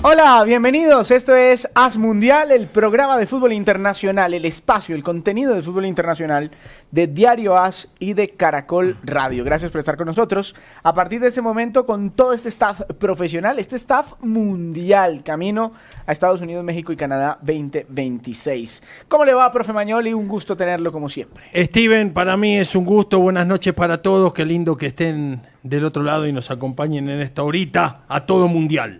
Hola, bienvenidos. Esto es AS Mundial, el programa de fútbol internacional, el espacio, el contenido de fútbol internacional de Diario AS y de Caracol Radio. Gracias por estar con nosotros. A partir de este momento, con todo este staff profesional, este staff mundial, camino a Estados Unidos, México y Canadá 2026. ¿Cómo le va, profe Mañoli? Un gusto tenerlo como siempre. Steven, para mí es un gusto. Buenas noches para todos. Qué lindo que estén del otro lado y nos acompañen en esta horita a todo mundial.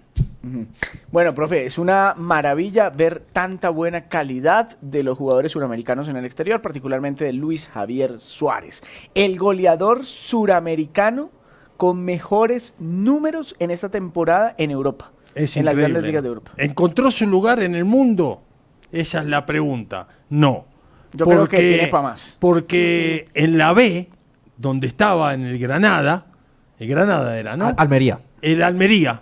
Bueno, profe, es una maravilla ver tanta buena calidad de los jugadores suramericanos en el exterior, particularmente de Luis Javier Suárez, el goleador suramericano con mejores números en esta temporada en Europa, Es en las increíble. grandes ligas de Europa. ¿Encontró su lugar en el mundo? Esa es la pregunta. No. Yo creo que tiene para más. Porque en la B, donde estaba en el Granada era, ¿no? Almería. El Almería,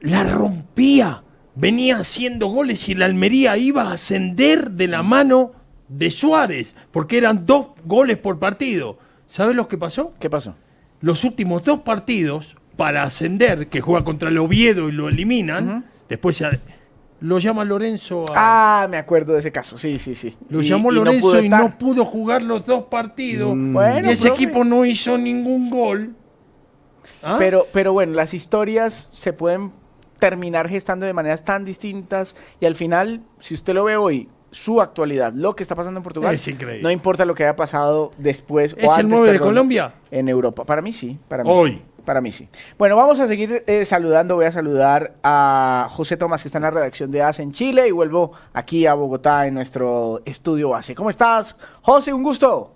la rompía. Venía haciendo goles y el Almería iba a ascender de la mano de Suárez, porque eran 2 goles por partido. ¿Sabes lo que pasó? ¿Qué pasó? Los últimos 2 partidos para ascender, que juega contra el Oviedo y lo eliminan, después lo llama Lorenzo Me acuerdo de ese caso, sí. Lo llamó Lorenzo y no pudo jugar los 2 partidos. Bueno, y ese profe, equipo no hizo ningún gol. ¿Ah? Pero bueno, las historias se pueden terminar gestando de maneras tan distintas y al final, si usted lo ve hoy, su actualidad, lo que está pasando en Portugal, Es increíble. no importa lo que haya pasado después ¿Es o el antes, 9 de perdón, Colombia? en Europa. Para mí sí, Hoy. sí. Para mí sí. Bueno, vamos a seguir saludando. Voy a saludar a José Tomás, que está en la redacción de AS en Chile, y vuelvo aquí a Bogotá en nuestro estudio base. ¿Cómo estás, José? Un gusto.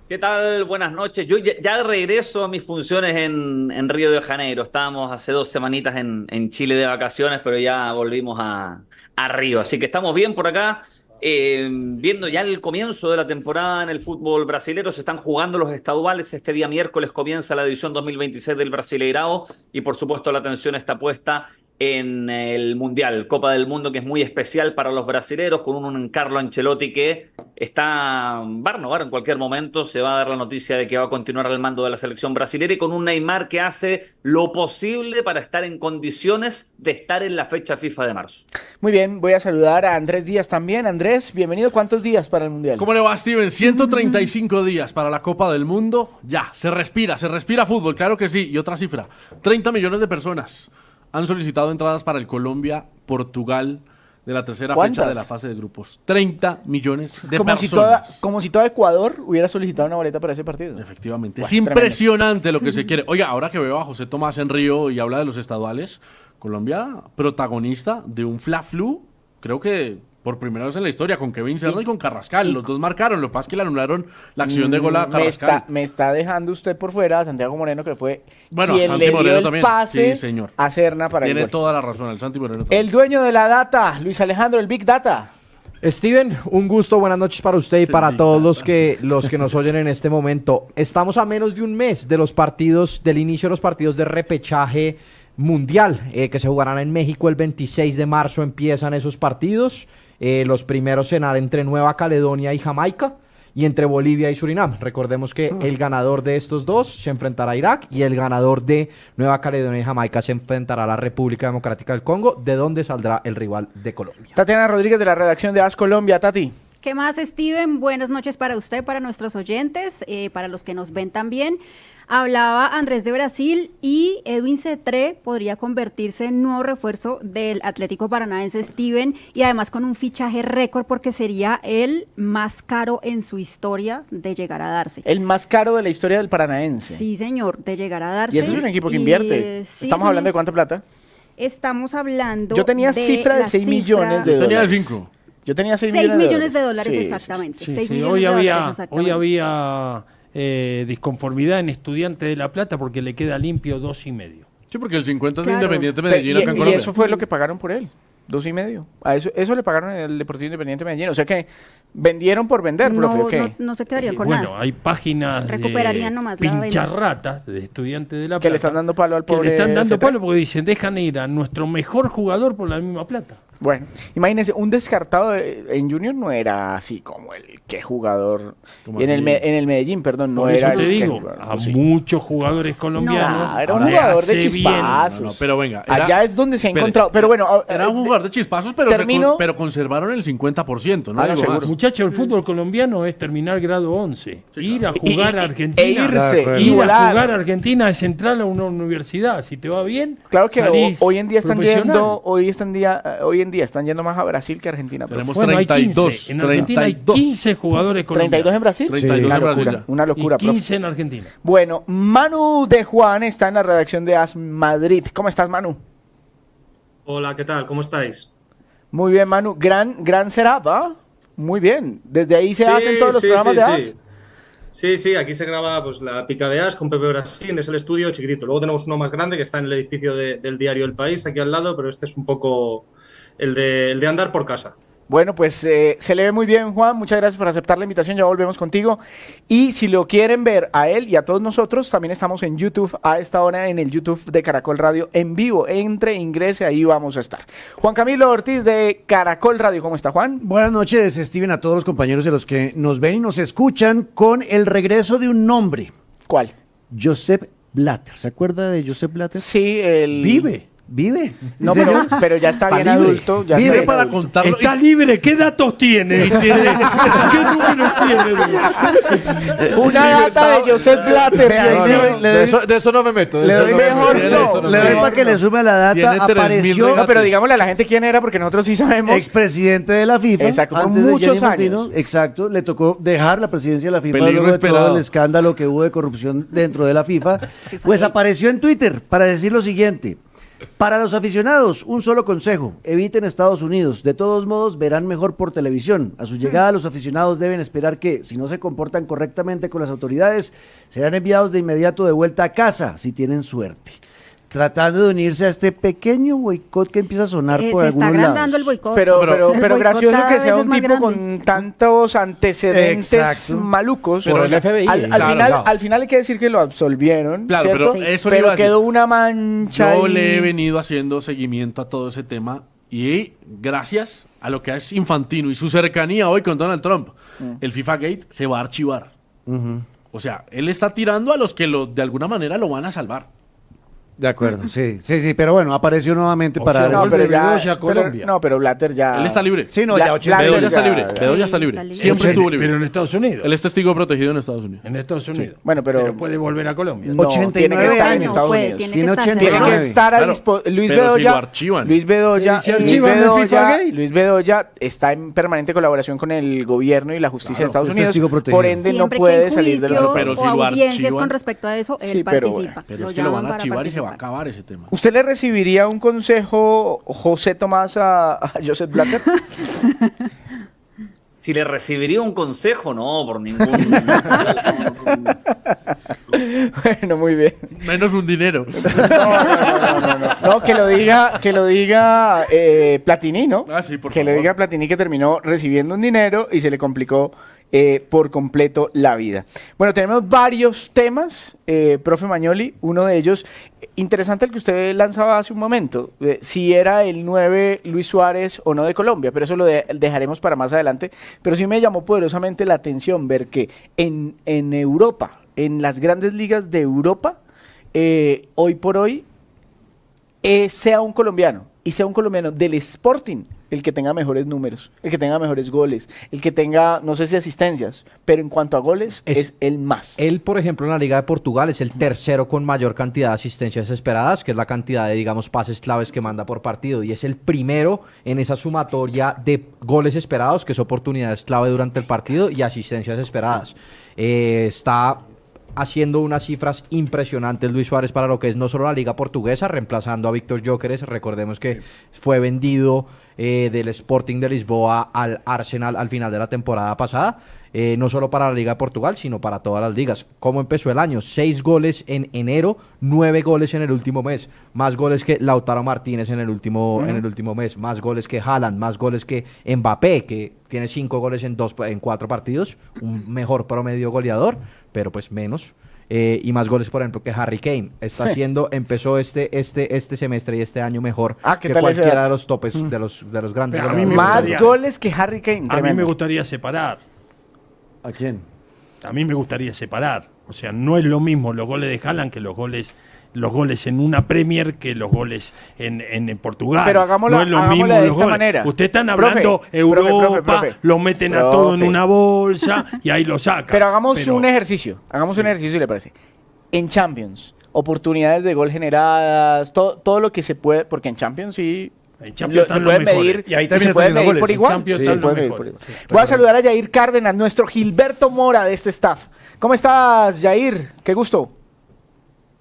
¿Qué tal? Buenas noches. Yo ya regreso a mis funciones en Río de Janeiro. Estábamos hace 2 semanitas en Chile de vacaciones, pero ya volvimos a Río. Así que estamos bien por acá, viendo ya el comienzo de la temporada en el fútbol brasilero. Se están jugando los estaduales. Este día miércoles comienza la edición 2026 del Brasileirao y por supuesto la atención está puesta en el Mundial, Copa del Mundo, que es muy especial para los brasileros, con un Carlo Ancelotti que va a renovar en cualquier momento. Se va a dar la noticia de que va a continuar al mando de la selección brasilera y con un Neymar que hace lo posible para estar en condiciones de estar en la fecha FIFA de marzo. Muy bien, voy a saludar a Andrés Díaz también. Andrés, bienvenido. ¿Cuántos días para el Mundial? ¿Cómo le va, Steven? 135 días para la Copa del Mundo. Ya, se respira fútbol, claro que sí. Y otra cifra, 30 millones de personas han solicitado entradas para el Colombia-Portugal de la tercera fecha de la fase de grupos. 30 millones de personas. Como si todo Ecuador hubiera solicitado una boleta para ese partido. Efectivamente. Bueno, es impresionante lo que se quiere. Oiga, ahora que veo a José Tomás en Río y habla de los estaduales, Colombia protagonista de un fla-flu, creo que por primera vez en la historia, con Kevin Serna y con Carrascal. Los dos marcaron, lo que pasa es que le anularon la acción de gol a Carrascal. Me está dejando usted por fuera a Santiago Moreno, que fue Bueno, quien Santi le Moreno dio el también. pase Sí, señor. a Serna para el Tiene gol. toda la razón, el Santi Moreno también. El dueño de la data, Luis Alejandro, el Big Data. Steven, un gusto, buenas noches para usted y para todos los que nos oyen en este momento. Estamos a menos de un mes de los partidos, del inicio de los partidos de repechaje mundial, que se jugarán en México el 26 de marzo. Empiezan esos partidos. Los primeros serán entre Nueva Caledonia y Jamaica y entre Bolivia y Surinam. Recordemos que el ganador de estos dos se enfrentará a Irak y el ganador de Nueva Caledonia y Jamaica se enfrentará a la República Democrática del Congo, de donde saldrá el rival de Colombia. Tatiana Rodríguez de la redacción de AS Colombia. Tati. ¿Qué más, Steven? Buenas noches para usted, para nuestros oyentes, para los que nos ven también. Hablaba Andrés de Brasil y Edwin Cetré podría convertirse en nuevo refuerzo del Atlético Paranaense, Steven, y además con un fichaje récord porque sería el más caro en su historia de llegar a darse. El más caro de la historia del Paranaense. Sí, señor, de llegar a darse. Y ese es un equipo que invierte. Sí, ¿Estamos hablando de cuánta plata? Estamos hablando Yo tenía cifra de 6 millones de Yo tenía dólares. 5. Yo tenía 6 6 millones de dólares. dólares, Sí, exactamente. Sí, 6 sí. millones Hoy de había, dólares, exactamente. hoy había disconformidad en Estudiantes de La Plata porque le queda limpio 2,5. Sí, porque el 50 es Claro. de Independiente Medellín acá en Y Colombia. eso fue lo que pagaron por él. 2,5. A eso le pagaron el Deportivo Independiente Medellín. O sea que vendieron por vender, profe, ¿o qué? no se quedaría con Bueno, nada. hay páginas Recuperarían nomás la venta. pincharratas de Estudiantes de La Plata Que le están dando palo al que pobre le están dando Cetré. palo porque dicen, dejan ir a nuestro mejor jugador por la misma plata. Bueno, imagínense, un descartado en Junior no era así como el que jugador. Como En el, aquí. en el Medellín, perdón, no Por era eso te el que digo, jugador, a sí. muchos jugadores colombianos. No, era un le jugador de hace bien. chispazos. No, pero venga, era- Allá es donde se ha espere, encontrado. Pero bueno, Era un jugador de chispazos, pero, termino- pero conservaron el 50%, ¿no? Ah, no, Digo seguro. más. Muchachos, el fútbol colombiano es terminar grado 11, ir a y- jugar a e Argentina. irse, y Ir a volar. jugar a Argentina es entrar a una universidad. Si te va bien, Claro que salís hoy en día están profesional. yendo, hoy en día están yendo más a Brasil que a Argentina. profe. Tenemos Bueno, hay 32. 15. En Argentina hay 32. 15 jugadores 32 en colombianos. Brasil. 32 una en Brasil locura, ya. una locura, Y profe. 15 en Argentina. Bueno, Manu de Juan está en la redacción de AS Madrid. ¿Cómo estás, Manu? Hola, ¿qué tal? ¿Cómo estáis? Muy bien, Manu. Gran setup, ¿ah? Muy bien. Desde ahí se hacen todos los programas de AS. Sí, aquí se graba pues, la pica de As con Pepe Brasín, es el estudio chiquitito. Luego tenemos uno más grande que está en el edificio del diario El País, aquí al lado, pero este es un poco el de andar por casa. Bueno, pues se le ve muy bien, Juan. Muchas gracias por aceptar la invitación. Ya volvemos contigo. Y si lo quieren ver a él y a todos nosotros, también estamos en YouTube a esta hora en el YouTube de Caracol Radio en vivo. Ingrese, ahí vamos a estar. Juan Camilo Ortiz de Caracol Radio. ¿Cómo está, Juan? Buenas noches, Steven, a todos los compañeros de los que nos ven y nos escuchan con el regreso de un nombre, ¿Cuál? Joseph Blatter. ¿Se acuerda de Joseph Blatter? Sí, el... Vive. No, ¿En serio? pero ya está bien libre. adulto. Ya Vive está bien para adulto. contarlo. Está libre. ¿Qué datos tiene? ¿Qué números tiene? Una data de Joseph Blatter. Vea, Dios le mío. doy- le doy- De eso no me meto. de le eso doy no me mejor meto, no. de eso Le doy me para que meto. le sume a la Tiene data. 3.000 Apareció regalos. No, pero digámosle a la gente quién era porque nosotros sí sabemos. expresidente de la FIFA. Exacto, por antes de muchos Gianni Infantino. años. Exacto, le tocó dejar la presidencia de la FIFA Peligro luego de esperado. todo el escándalo que hubo de corrupción dentro de la FIFA. Pues apareció en Twitter para decir lo siguiente. Para los aficionados, un solo consejo, eviten Estados Unidos, de todos modos verán mejor por televisión. A su llegada los aficionados deben esperar que, si no se comportan correctamente con las autoridades, serán enviados de inmediato de vuelta a casa, si tienen suerte. Tratando de unirse a este pequeño boicot que empieza a sonar por Se está algunos agrandando el lados. boicot. Pero El boicot gracioso cada que vez sea es un más tipo grande. con tantos antecedentes Exacto. malucos. Por el FBI. Al claro, final, claro. al final hay que decir que lo absolvieron, Claro, ¿cierto? pero eso le iba Pero a decir. quedó una mancha Yo ahí. le he venido haciendo seguimiento a todo ese tema y gracias a lo que es Infantino y su cercanía hoy con Donald Trump, el FIFA Gate se va a archivar. O sea, él está tirando a los que de alguna manera lo van a salvar. De acuerdo, sí, pero bueno, apareció nuevamente O para sea, dar No, Vuelve pero ya, Bedoya a Colombia. no, pero Blatter ya... Él está libre. Sí, no, Ya- ya 80 Blatter Bedoya está ya- libre. ya- Bedoya está Sí, libre. está libre. Siempre estuvo Pero libre. en Estados Unidos. Él es testigo protegido en Estados Unidos. En Estados Unidos. Bueno, pero- puede volver a Colombia. No, 89 tiene que estar en años. Estados puede, Unidos. tiene Tiene que estar 89. Tiene que estar a Claro, disposición. Luis pero si Bedoya, lo archivan. Luis Bedoya, ¿Y si archivan el FIFA Gate? Luis Bedoya está en permanente colaboración con el gobierno y la justicia de Estados es Unidos. testigo protegido. Por ende, no Siempre que puede hay salir de la juicios Pero si o lo audiencias archivan- con respecto a eso, él Sí, pero participa. Pero es que lo llaman van a para archivar y se va a participar. acabar ese tema. ¿Usted le recibiría un consejo, José Tomás, a Joseph Blatter? Si le recibiría un consejo, no, por ningún... Bueno, muy bien. Menos un dinero. No, que lo diga Platini, ¿no? Ah, sí, por que le favor. diga Platini que terminó recibiendo un dinero y se le complicó por completo la vida. Bueno, tenemos varios temas, profe Magnoli. Uno de ellos, interesante el que usted lanzaba hace un momento, si era el 9 Luis Suárez o no de Colombia, pero eso lo dejaremos para más adelante. Pero sí me llamó poderosamente la atención ver que en Europa, en las grandes ligas de Europa, hoy por hoy, sea un colombiano y sea un colombiano del Sporting el que tenga mejores números, el que tenga mejores goles, el que tenga, no sé si asistencias, pero en cuanto a goles es el más. Él, por ejemplo, en la Liga de Portugal es el tercero con mayor cantidad de asistencias esperadas, que es la cantidad de, digamos, pases claves que manda por partido, y es el primero en esa sumatoria de goles esperados, que es oportunidades clave durante el partido, y asistencias esperadas. Está haciendo unas cifras impresionantes Luis Suárez para lo que es no solo la Liga Portuguesa, reemplazando a Víctor Gyökeres. Recordemos que fue vendido del Sporting de Lisboa al Arsenal al final de la temporada pasada, no solo para la Liga de Portugal, sino para todas las ligas. ¿Cómo empezó el año? 6 goles en enero, 9 goles en el último mes, más goles que Lautaro Martínez en el último mes, más goles que Haaland, más goles que Mbappé, que tiene 5 goles en 4 partidos, un mejor promedio goleador, pero pues menos y más goles, por ejemplo, que Harry Kane. Empezó este semestre y este año mejor ¿qué que tal ese cualquiera dato? de los topes de los grandes. Pero a mí goleadores. me Más gustaría- goles que Harry Kane. A mí tremendo. me gustaría separar. ¿A quién? A mí me gustaría separar. O sea, no es lo mismo los goles de Haaland que los goles en una Premier que los goles en Portugal. Pero hagámoslo- no es lo hagámoslo mismo de los esta goles. manera. Ustedes están Profe, hablando Europa, profe. lo meten a todo en Profe. una bolsa y ahí lo sacan. Pero hagamos Pero- un ejercicio. Hagamos un ejercicio, ¿le parece? En Champions, oportunidades de gol generadas, todo lo que se puede, porque en Champions sí. En Champions se están puede los mejores. medir Y ahí se también puede están haciendo medir goles. por En igual. Champions Sí, están se puede los medir por mejores. igual. Sí, Voy a saludar a Yair Cárdenas, nuestro Gilberto Mora de este staff. ¿Cómo estás, Yair? Qué gusto.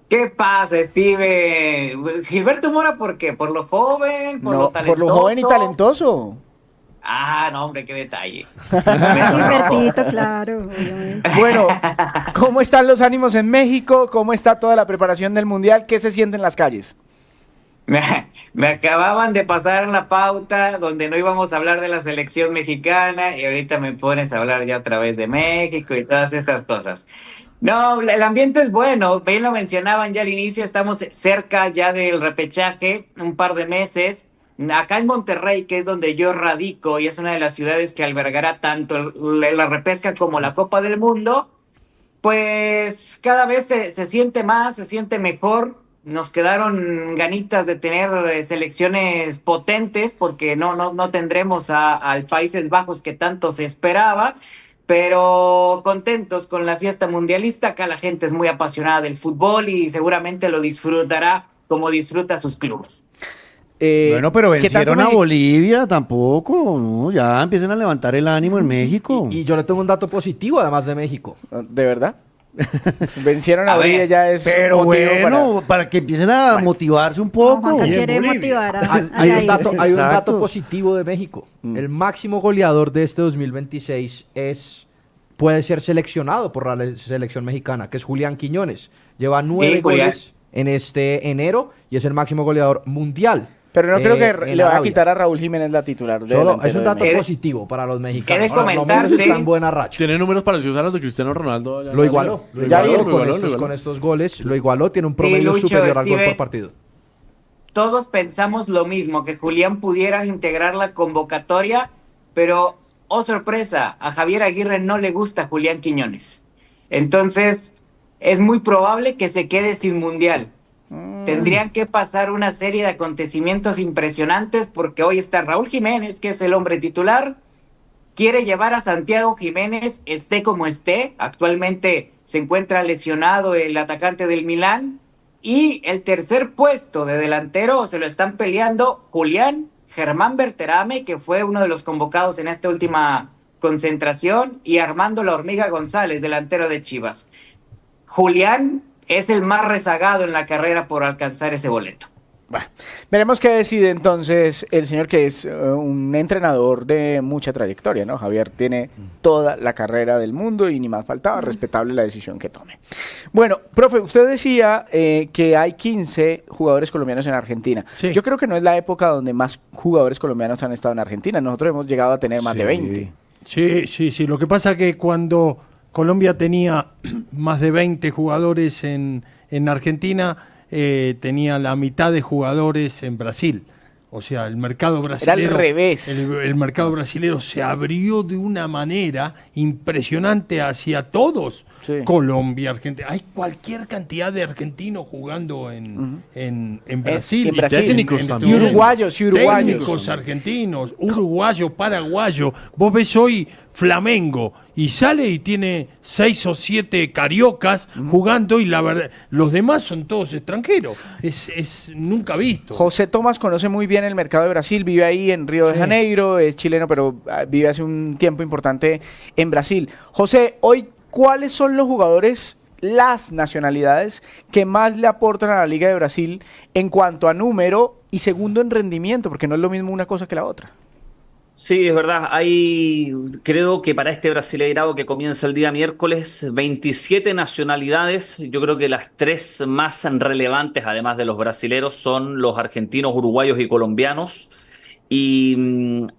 ¿Qué pasa, Steve? Gilberto Mora, ¿por qué? ¿Por lo joven? ¿Por lo No, talentoso? por lo joven y talentoso. Ah, no, hombre, qué detalle. Gilbertito, claro, obviamente. Bueno, ¿cómo están los ánimos en México? ¿Cómo está toda la preparación del Mundial? ¿Qué se siente en las calles? Me acababan de pasar la pauta donde no íbamos a hablar de la selección mexicana y ahorita me pones a hablar ya otra vez de México y todas estas cosas. No, el ambiente es bueno, bien lo mencionaban ya al inicio, estamos cerca ya del repechaje, un par de meses. Acá en Monterrey, que es donde yo radico y es una de las ciudades que albergará tanto la repesca como la Copa del Mundo, pues cada vez se siente más, se siente mejor. Nos quedaron ganitas de tener selecciones potentes porque no tendremos al Países Bajos que tanto se esperaba, pero contentos con la fiesta mundialista. Acá la gente es muy apasionada del fútbol y seguramente lo disfrutará como disfruta sus clubes. Bueno, pero ¿qué tanto vencieron a México- Bolivia tampoco, ¿no? Ya empiezan a levantar el ánimo en México. Y yo le tengo un dato positivo, además de México. ¿De verdad? Vencieron a A ver, Bolivia, ya es Pero motivo bueno, para que empiecen a motivarse un poco. Juanca Y en quiere Bolivia. motivar a Hay un Yair. dato, hay un Exacto. dato positivo de México. El máximo goleador de este 2026 puede ser seleccionado por la selección mexicana, que es Julián Quiñones. Lleva 9 Sí, Julián. goles en este enero y es el máximo goleador mundial. Pero no creo que en le va a Arabia. quitar a Raúl Jiménez la titular. de Solo delantero es un de dato México. positivo para los mexicanos. He de Ahora, lo menos comentarte- está en buena racha. Tiene números parecidos a los de Cristiano Ronaldo. allá en Lo la igualó, liga. lo Ya igualó, dijo, con, con estos goles, lo igualó, tiene un promedio Lucho, superior al gol Steve. por partido. Todos pensamos lo mismo, que Julián pudiera integrar la convocatoria, pero, oh sorpresa, a Javier Aguirre no le gusta Julián Quiñones. Entonces, es muy probable que se quede sin mundial. Tendrían que pasar una serie de acontecimientos impresionantes porque hoy está Raúl Jiménez, que es el hombre titular, quiere llevar a Santiago Jiménez, esté como esté. Actualmente se encuentra lesionado el atacante del Milán. Y el tercer puesto de delantero se lo están peleando Julián, Germán Berterame, que fue uno de los convocados en esta última concentración, y Armando La Hormiga González, delantero de Chivas. Julián es el más rezagado en la carrera por alcanzar ese boleto. Bueno, veremos qué decide entonces el señor que es un entrenador de mucha trayectoria, ¿no? Javier tiene toda la carrera del mundo y ni más faltaba, respetable la decisión que tome. Bueno, profe, usted decía que hay 15 jugadores colombianos en Argentina. Sí. Yo creo que no es la época donde más jugadores colombianos han estado en Argentina. Nosotros hemos llegado a tener más de 20. Sí. Lo que pasa que cuando Colombia tenía más de 20 jugadores en Argentina, tenía la mitad de jugadores en Brasil. O sea, el mercado brasileño. Era al revés. El mercado brasileño se abrió de una manera impresionante hacia todos. Sí. Colombia, Argentina. Hay cualquier cantidad de argentinos jugando en Brasil. en Brasil. Técnicos Y también. uruguayos. Técnicos argentinos, uruguayos, paraguayos. Vos ves hoy Flamengo y sale y tiene 6 o 7 cariocas jugando y la verdad, los demás son todos extranjeros. Es nunca visto. José Tomás conoce muy bien el mercado de Brasil, vive ahí en Río de Janeiro, es chileno, pero vive hace un tiempo importante en Brasil. José, hoy, ¿cuáles son los jugadores, las nacionalidades que más le aportan a la Liga de Brasil en cuanto a número y segundo en rendimiento? Porque no es lo mismo una cosa que la otra. Sí, es verdad. Hay, creo que para este Brasileirao que comienza el día miércoles, 27 nacionalidades. Yo creo que las tres más relevantes, además de los brasileros, son los argentinos, uruguayos y colombianos. Y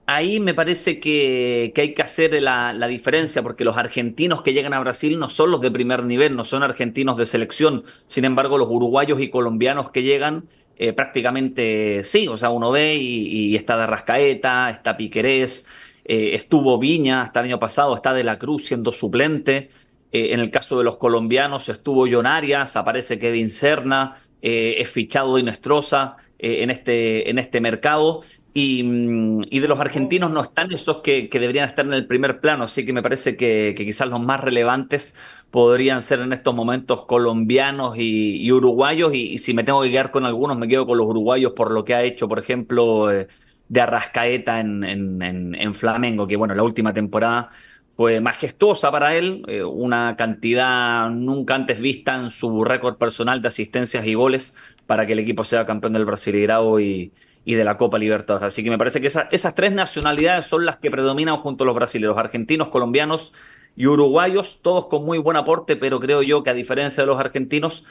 ahí me parece que hay que hacer la diferencia, porque los argentinos que llegan a Brasil no son los de primer nivel, no son argentinos de selección. Sin embargo, los uruguayos y colombianos que llegan, prácticamente sí. O sea, uno ve y está de Arrascaeta, está Piquerés, estuvo Viña hasta el año pasado, está De la Cruz siendo suplente. En el caso de los colombianos estuvo John Arias, aparece Kevin Serna, es fichado Inestrosa en este mercado. Y de los argentinos no están esos que deberían estar en el primer plano, así que me parece que quizás los más relevantes podrían ser en estos momentos colombianos y uruguayos, y si me tengo que quedar con algunos, me quedo con los uruguayos por lo que ha hecho, por ejemplo, de Arrascaeta en Flamengo, que bueno, la última temporada fue majestuosa para él, una cantidad nunca antes vista en su récord personal de asistencias y goles para que el equipo sea campeón del Brasileirao y de la Copa Libertadores. Así que me parece que esas tres nacionalidades son las que predominan junto a los brasileños: argentinos, colombianos y uruguayos, todos con muy buen aporte, pero creo yo que a diferencia de los argentinos,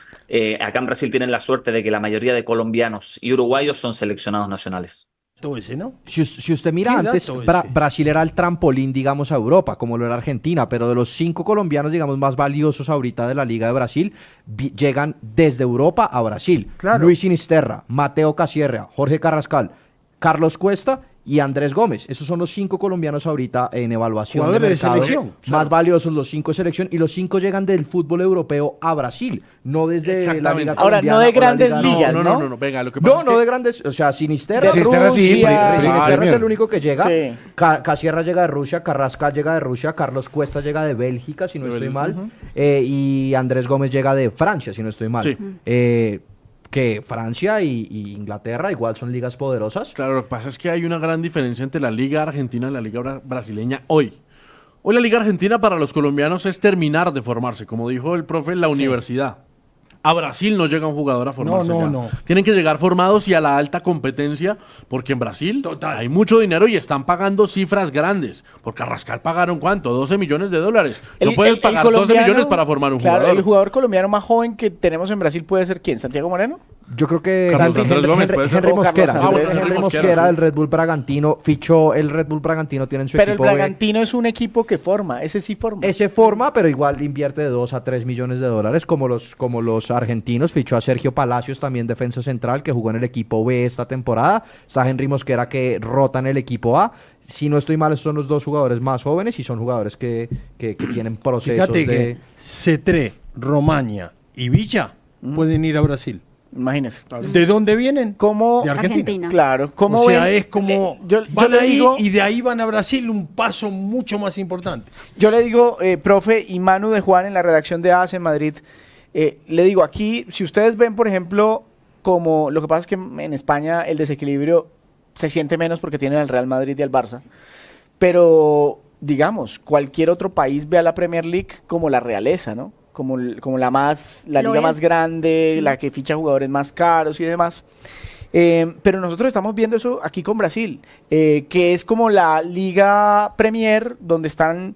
acá en Brasil tienen la suerte de que la mayoría de colombianos y uruguayos son seleccionados nacionales. Todo ese, ¿no? Si usted mira, ¿Qué antes dato ese? Brasil era el trampolín, digamos, a Europa, como lo era Argentina, pero de los 5 colombianos, digamos, más valiosos ahorita de la Liga de Brasil, llegan desde Europa a Brasil. Claro. Luis Sinisterra, Mateo Casierra, Jorge Carrascal, Carlos Cuesta y Andrés Gómez. Esos son los 5 colombianos ahorita en evaluación de Jugadores de mercado. selección. Más valiosos los 5 de selección, y los 5 llegan del fútbol europeo a Brasil, no desde la Exactamente. Liga Ahora, colombiana no de o la grandes Liga- ligas. No, venga, lo que pasa No, es no que de grandes, o sea, Sinisterra, Sinisterra sí, Sinisterra Premier. es el único que llega. Sí. Casierra llega de Rusia, Carrascal llega de Rusia, Carlos Cuesta llega de Bélgica, si no estoy mal, y Andrés Gómez llega de Francia, si no estoy mal. Sí. Que Francia y Inglaterra igual son ligas poderosas. Claro, lo que pasa es que hay una gran diferencia entre la Liga Argentina y la Liga Brasileña hoy. Hoy la Liga Argentina para los colombianos es terminar de formarse, como dijo el profe, la universidad. A Brasil no llega un jugador a formarse No, ya. no. Tienen que llegar formados y a la alta competencia, porque en Brasil Total. hay mucho dinero y están pagando cifras grandes. Por Carrascal pagaron ¿cuánto? $12 millones. No puedes pagar 12 colombiano, millones para formar un claro, jugador. El jugador colombiano más joven que tenemos en Brasil puede ser ¿quién? ¿Santiago Moreno? Yo creo que Carlos Andrés Gómez puede ser. Henry O Carlos Mosquera. Andrés. Henry Henry Mosquera Mosquera, del sí. Red Bull Bragantino fichó el Red Bull Bragantino, tiene en su Pero el equipo B. Bragantino es un equipo que forma, ese sí forma. Ese forma, pero igual invierte de 2 a 3 millones de dólares, como los argentinos. Fichó a Sergio Palacios, también defensa central, que jugó en el equipo B esta temporada. Está Henry Mosquera, que rota en el equipo A. Si no estoy mal, esos son los 2 jugadores más jóvenes y son jugadores que tienen procesos Fíjate de... que Cetré, Romaña y Villa pueden ir a Brasil. Imagínese. ¿De dónde vienen? ¿Cómo? De Argentina. Argentina. Claro, ¿cómo O sea, ven? es como yo van le ahí digo, y de ahí van a Brasil, un paso mucho más importante. yo le digo, profe, y Manu de Juan en la redacción de AS en Madrid, le digo aquí, si ustedes ven, por ejemplo, como lo que pasa es que en España el desequilibrio se siente menos porque tienen al Real Madrid y al Barça, pero digamos, cualquier otro país ve a la Premier League como la realeza, ¿no? Como la Lo liga más es. grande, la que ficha jugadores más caros y demás. Pero nosotros estamos viendo eso aquí con Brasil, que es como la Liga Premier, donde están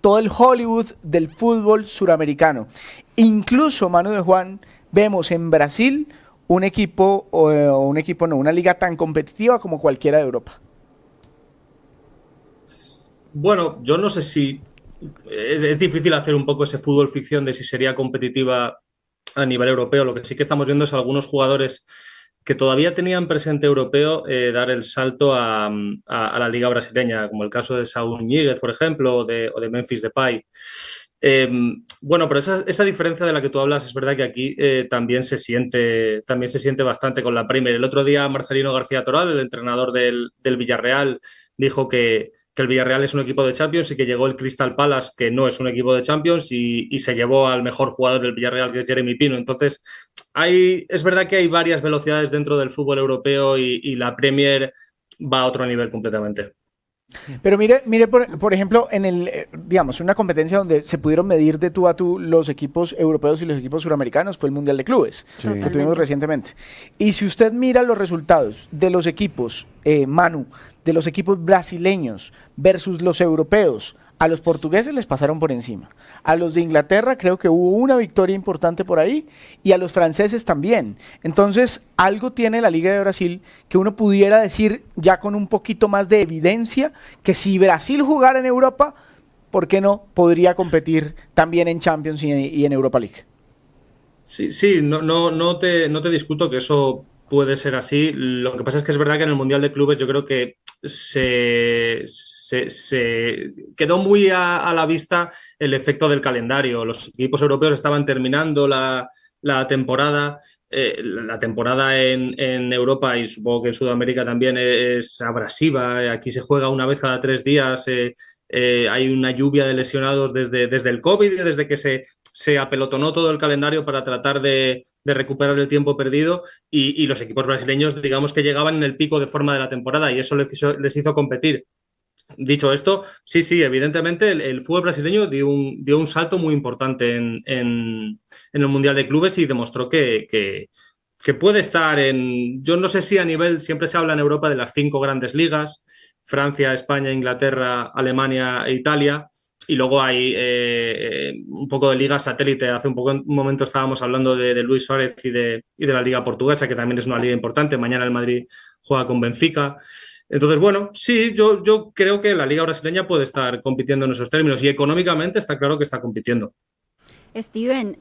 todo el Hollywood del fútbol suramericano. Incluso, Manu de Juan, vemos en Brasil una liga tan competitiva como cualquiera de Europa. Bueno, yo no sé si es difícil hacer un poco ese fútbol ficción de si sería competitiva a nivel europeo. Lo que sí que estamos viendo es algunos jugadores que todavía tenían presente europeo dar el salto a la liga brasileña, como el caso de Saúl Ñíguez, por ejemplo, o de Memphis Depay. Bueno, pero esa diferencia de la que tú hablas es verdad que aquí también se siente bastante con la Premier. El otro día Marcelino García Toral, el entrenador del Villarreal, dijo que el Villarreal es un equipo de Champions y que llegó el Crystal Palace, que no es un equipo de Champions, y se llevó al mejor jugador del Villarreal, que es Jeremy Pino. Entonces, es verdad que hay varias velocidades dentro del fútbol europeo y la Premier va a otro nivel completamente. Pero mire por ejemplo, en una competencia donde se pudieron medir de tú a tú los equipos europeos y los equipos suramericanos, fue el Mundial de Clubes, que tuvimos recientemente. Y si usted mira los resultados de los equipos, Manu, de los equipos brasileños versus los europeos, A los portugueses les pasaron por encima. A los de Inglaterra creo que hubo una victoria importante por ahí y a los franceses también. Entonces, algo tiene la Liga de Brasil que uno pudiera decir ya con un poquito más de evidencia que si Brasil jugara en Europa, ¿por qué no podría competir también en Champions y en Europa League? Sí, no te discuto que eso puede ser así. Lo que pasa es que es verdad que en el Mundial de Clubes yo creo que se quedó muy a la vista el efecto del calendario. Los equipos europeos estaban terminando la temporada. La temporada en Europa y supongo que en Sudamérica también es abrasiva. Aquí se juega una vez cada 3 días. Hay una lluvia de lesionados desde el COVID, desde que se apelotonó todo el calendario para tratar de recuperar el tiempo perdido y los equipos brasileños, digamos que llegaban en el pico de forma de la temporada y eso les hizo competir. Dicho esto, sí, evidentemente el fútbol brasileño dio un salto muy importante en el Mundial de Clubes y demostró que puede estar yo no sé si a nivel, siempre se habla en Europa de las 5 grandes ligas, Francia, España, Inglaterra, Alemania e Italia, y luego hay un poco de liga satélite. Hace un momento estábamos hablando de Luis Suárez y de la Liga Portuguesa, que también es una liga importante. Mañana el Madrid juega con Benfica. Entonces, bueno, sí, yo creo que la Liga Brasileña puede estar compitiendo en esos términos y económicamente está claro que está compitiendo. Steven,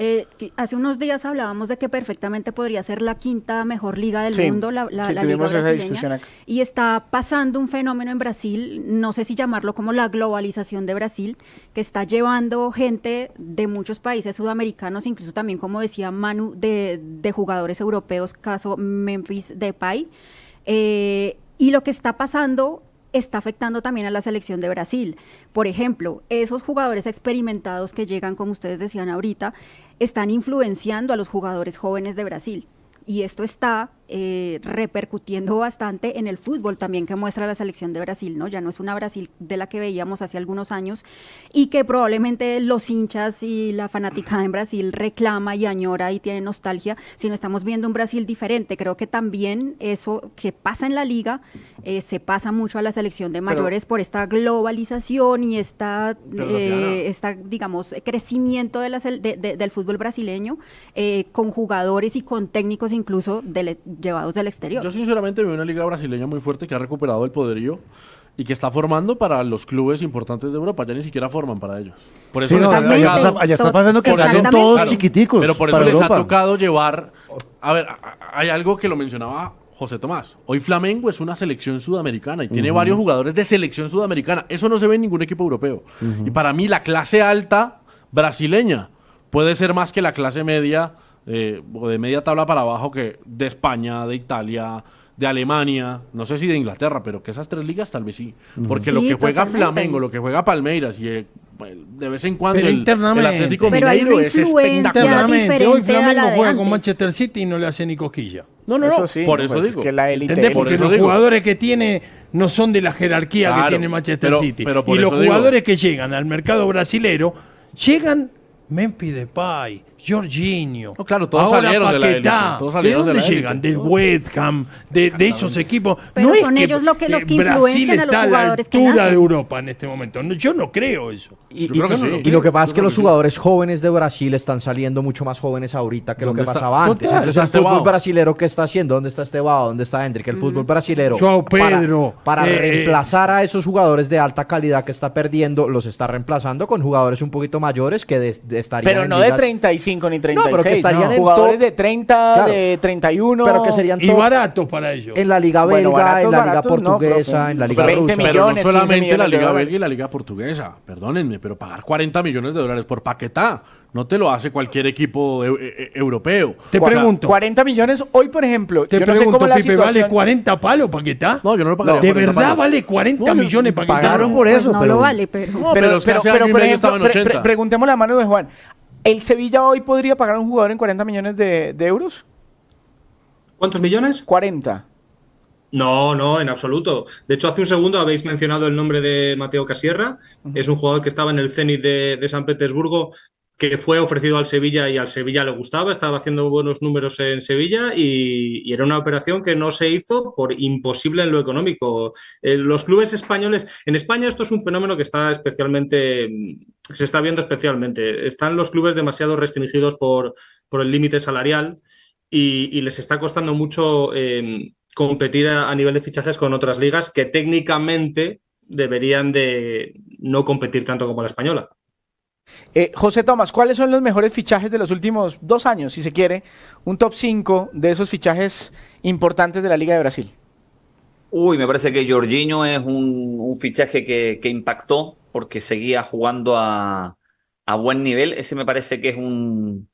hace unos días hablábamos de que perfectamente podría ser la 5ª mejor liga del mundo, la liga tuvimos esa brasileña, discusión acá. y está pasando un fenómeno en Brasil, no sé si llamarlo como la globalización de Brasil, que está llevando gente de muchos países sudamericanos, incluso también, como decía Manu, de jugadores europeos, caso Memphis Depay, y lo que está pasando está afectando también a la selección de Brasil. Por ejemplo, esos jugadores experimentados que llegan, como ustedes decían ahorita, están influenciando a los jugadores jóvenes de Brasil. Y esto está repercutiendo bastante en el fútbol también que muestra la selección de Brasil, ¿no? Ya no es una Brasil de la que veíamos hace algunos años y que probablemente los hinchas y la fanaticada en Brasil reclama y añora y tiene nostalgia, sino estamos viendo un Brasil diferente. Creo que también eso que pasa en la liga se pasa mucho a la selección de mayores por esta globalización y esta digamos, crecimiento del fútbol brasileño con jugadores y con técnicos incluso llevados del exterior. Yo sinceramente veo una liga brasileña muy fuerte que ha recuperado el poderío y que está formando para los clubes importantes de Europa. Ya ni siquiera forman para ellos. Por eso allá está pasando que salen todos chiquiticos. Pero por eso les ha tocado llevar... A ver, hay algo que lo mencionaba José Tomás. Hoy Flamengo es una selección sudamericana y tiene varios jugadores de selección sudamericana. Eso no se ve en ningún equipo europeo. Y para mí la clase alta brasileña puede ser más que la clase media o de media tabla para abajo que de España, de Italia, de Alemania, no sé si de Inglaterra, pero que esas 3 ligas tal vez sí. Porque lo que juega Flamengo, lo que juega Palmeiras y de vez en cuando el Atlético Mineiro es espectacular. Hoy Flamengo juega con Manchester City y no le hace ni cosquilla. No, eso sí, por eso pues digo. Que la élite, ¿entendés? Porque los jugadores que tiene no son de la jerarquía que tiene Manchester City. Pero y los jugadores que llegan al mercado brasilero, llegan Memphis Depay, Jorginho, no, claro, todos ahora salieron Paquetá. de la élite. Todos salieron ¿De dónde de la llegan? élite. Del West Ham, de esos equipos. Pero no son es ellos los que Brasil influencian a los está jugadores que a la altura nacen. de Europa en este momento. No, yo no creo eso. Y sí. lo que pasa es que los jugadores jóvenes de Brasil están saliendo mucho más jóvenes ahorita que lo que pasaba antes. Total, Entonces está el fútbol Estevao. brasilero, ¿qué está haciendo? ¿Dónde está Estevao? ¿Dónde está Hendrick? El fútbol brasilero, Joao Pedro, para reemplazar a esos jugadores de alta calidad que está perdiendo, los está reemplazando con jugadores un poquito mayores que estarían pero en no de ligas- 35 ni 36. pero que estarían en jugadores top. de 30, Claro. de 31. pero que serían Y top baratos para ellos. en la liga belga, Bueno, baratos, en la liga baratos, no, portuguesa, profe. en la liga 20 rusa. millones. Pero no 15 solamente millones la de Liga dólares. Belga y la Liga Portuguesa, perdónenme, pero pagar 40 millones de dólares por Paquetá no te lo hace cualquier equipo europeo. Te pregunto. 40 millones hoy, por ejemplo. Te yo no sé pregunto, cómo la Pipe, situación... ¿vale 40 palos Paquetá? No, yo no lo pagaría. ¿De 40 verdad palos. vale 40 No, millones Paquetá? pagaron por Pues eso, no pero lo vale, pero... No, pero es que hace año y por medio ejemplo, estaban 80. preguntémosle a mano de Juan. ¿El Sevilla hoy podría pagar a un jugador en 40 millones de euros? ¿Cuántos millones? 40. No, en absoluto. De hecho, hace un segundo habéis mencionado el nombre de Mateo Casierra. Es un jugador que estaba en el Zenit de San Petersburgo que fue ofrecido al Sevilla y al Sevilla le gustaba, estaba haciendo buenos números en Sevilla y era una operación que no se hizo por imposible en lo económico. Los clubes españoles, en España esto es un fenómeno que está especialmente, se está viendo especialmente. Están los clubes demasiado restringidos por el límite salarial y les está costando mucho competir a nivel de fichajes con otras ligas que técnicamente deberían de no competir tanto como la española. José Tomás, ¿cuáles son los mejores fichajes de los últimos 2 años, si se quiere? Un top 5 de esos fichajes importantes de la Liga de Brasil. Uy, me parece que Jorginho es un fichaje que impactó porque seguía jugando a buen nivel. Ese me parece que es un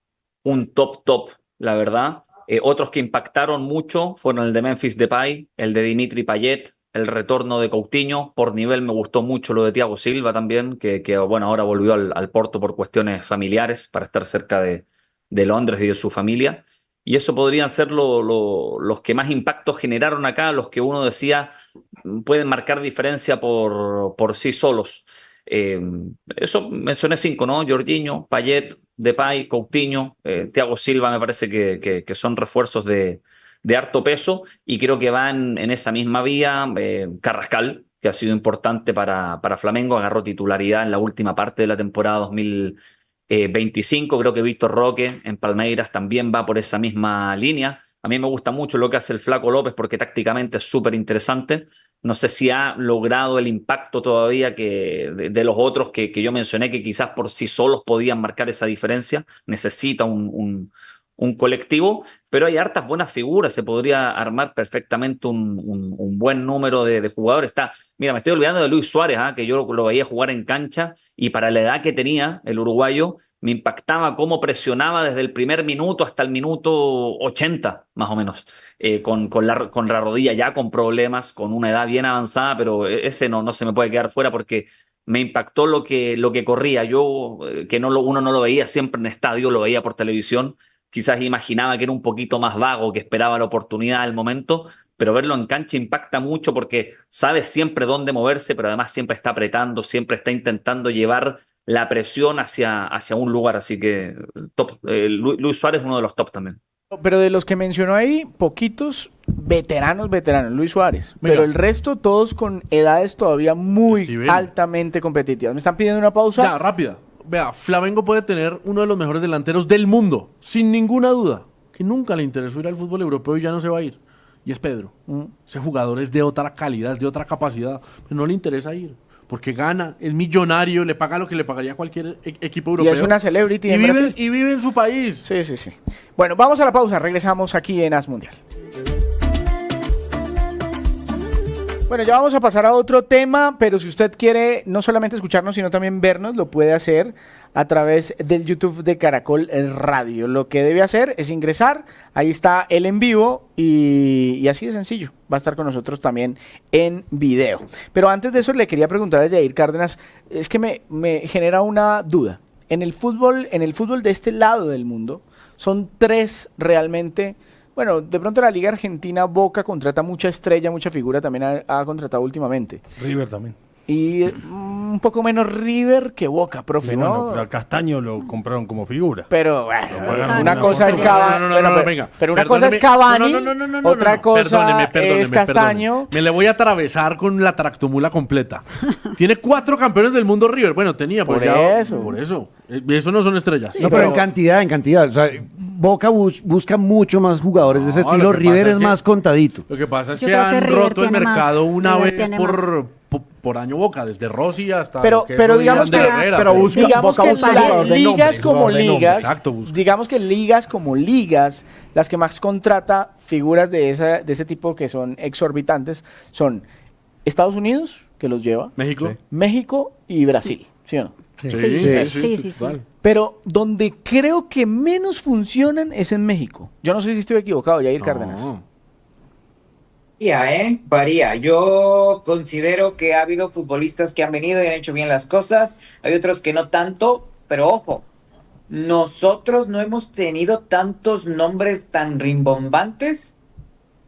top, la verdad. Otros que impactaron mucho fueron el de Memphis Depay, el de Dimitri Payet, el retorno de Coutinho. Por nivel me gustó mucho lo de Thiago Silva también, que bueno, ahora volvió al Porto por cuestiones familiares para estar cerca de Londres y de su familia. Y eso podrían ser los que más impacto generaron acá, los que uno decía pueden marcar diferencia por sí solos. Eso mencioné 5, ¿no? Jorginho, Payet, Depay, Coutinho, Thiago Silva me parece que son refuerzos de harto peso y creo que van en esa misma vía. Carrascal, que ha sido importante para Flamengo, agarró titularidad en la última parte de la temporada 2025. Creo que Víctor Roque en Palmeiras también va por esa misma línea. A mí me gusta mucho lo que hace el Flaco López porque tácticamente es súper interesante. No sé si ha logrado el impacto todavía de los otros que yo mencioné, que quizás por sí solos podían marcar esa diferencia. Necesita un colectivo, pero hay hartas buenas figuras. Se podría armar perfectamente un buen número de jugadores. Mira, me estoy olvidando de Luis Suárez, que yo lo veía jugar en cancha y para la edad que tenía el uruguayo, me impactaba cómo presionaba desde el primer minuto hasta el minuto 80, más o menos, con la rodilla ya con problemas, con una edad bien avanzada, pero ese no se me puede quedar fuera porque me impactó lo que corría. Yo, que uno no lo veía siempre en estadio, lo veía por televisión, quizás imaginaba que era un poquito más vago, que esperaba la oportunidad del momento, pero verlo en cancha impacta mucho porque sabe siempre dónde moverse, pero además siempre está apretando, siempre está intentando llevar la presión hacia un lugar. Así que top. Luis Suárez es uno de los top también. Pero de los que mencionó ahí, poquitos veteranos, Luis Suárez. Mira. Pero el resto, todos con edades todavía muy altamente competitivas. ¿Me están pidiendo una pausa? Ya, rápida. Vea, Flamengo puede tener uno de los mejores delanteros del mundo, sin ninguna duda, que nunca le interesó ir al fútbol europeo y ya no se va a ir. Y es Pedro. Ese jugador es de otra calidad, de otra capacidad, pero no le interesa ir. Porque gana, es millonario, le paga lo que le pagaría cualquier equipo europeo. Y es una celebrity en Brasil. Y vive en su país. Sí. Bueno, vamos a la pausa, regresamos aquí en As Mundial. Bueno, ya vamos a pasar a otro tema, pero si usted quiere no solamente escucharnos, sino también vernos, lo puede hacer a través del YouTube de Caracol Radio. Lo que debe hacer es ingresar, ahí está el en vivo y así de sencillo, va a estar con nosotros también en video. Pero antes de eso le quería preguntar a Jair Cárdenas, es que me genera una duda. En el fútbol de este lado del mundo, son 3 realmente. Bueno, de pronto la Liga Argentina, Boca contrata mucha estrella, mucha figura, también ha contratado últimamente. River también. Y un poco menos River que Boca, profe, bueno, ¿no? pero a Castaño lo compraron como figura. Pero bueno, una cosa es Cavani, pero una cosa es Cavani, otra cosa es Castaño. Me le voy a atravesar con la tractomula completa. Tiene 4 campeones del mundo River. Bueno, tenía, por ya, eso. Por eso. Eso no son estrellas. No, pero en cantidad. O sea, Boca busca mucho más jugadores de ese estilo. River es más contadito. Lo que pasa es Yo que creo que han River roto el tiene mercado más. una River vez tiene por año Boca, desde Rossi hasta Pero digamos que las ligas como ligas, Exacto, busca. digamos que ligas como ligas, las que más contrata figuras de ese tipo que son exorbitantes son Estados Unidos, que los lleva, México y Brasil, ¿sí o no? Sí. Pero donde creo que menos funcionan es en México. Yo no sé si estoy equivocado, Jair Cárdenas. Varía. Yo considero que ha habido futbolistas que han venido y han hecho bien las cosas. Hay otros que no tanto, pero ojo, nosotros no hemos tenido tantos nombres tan rimbombantes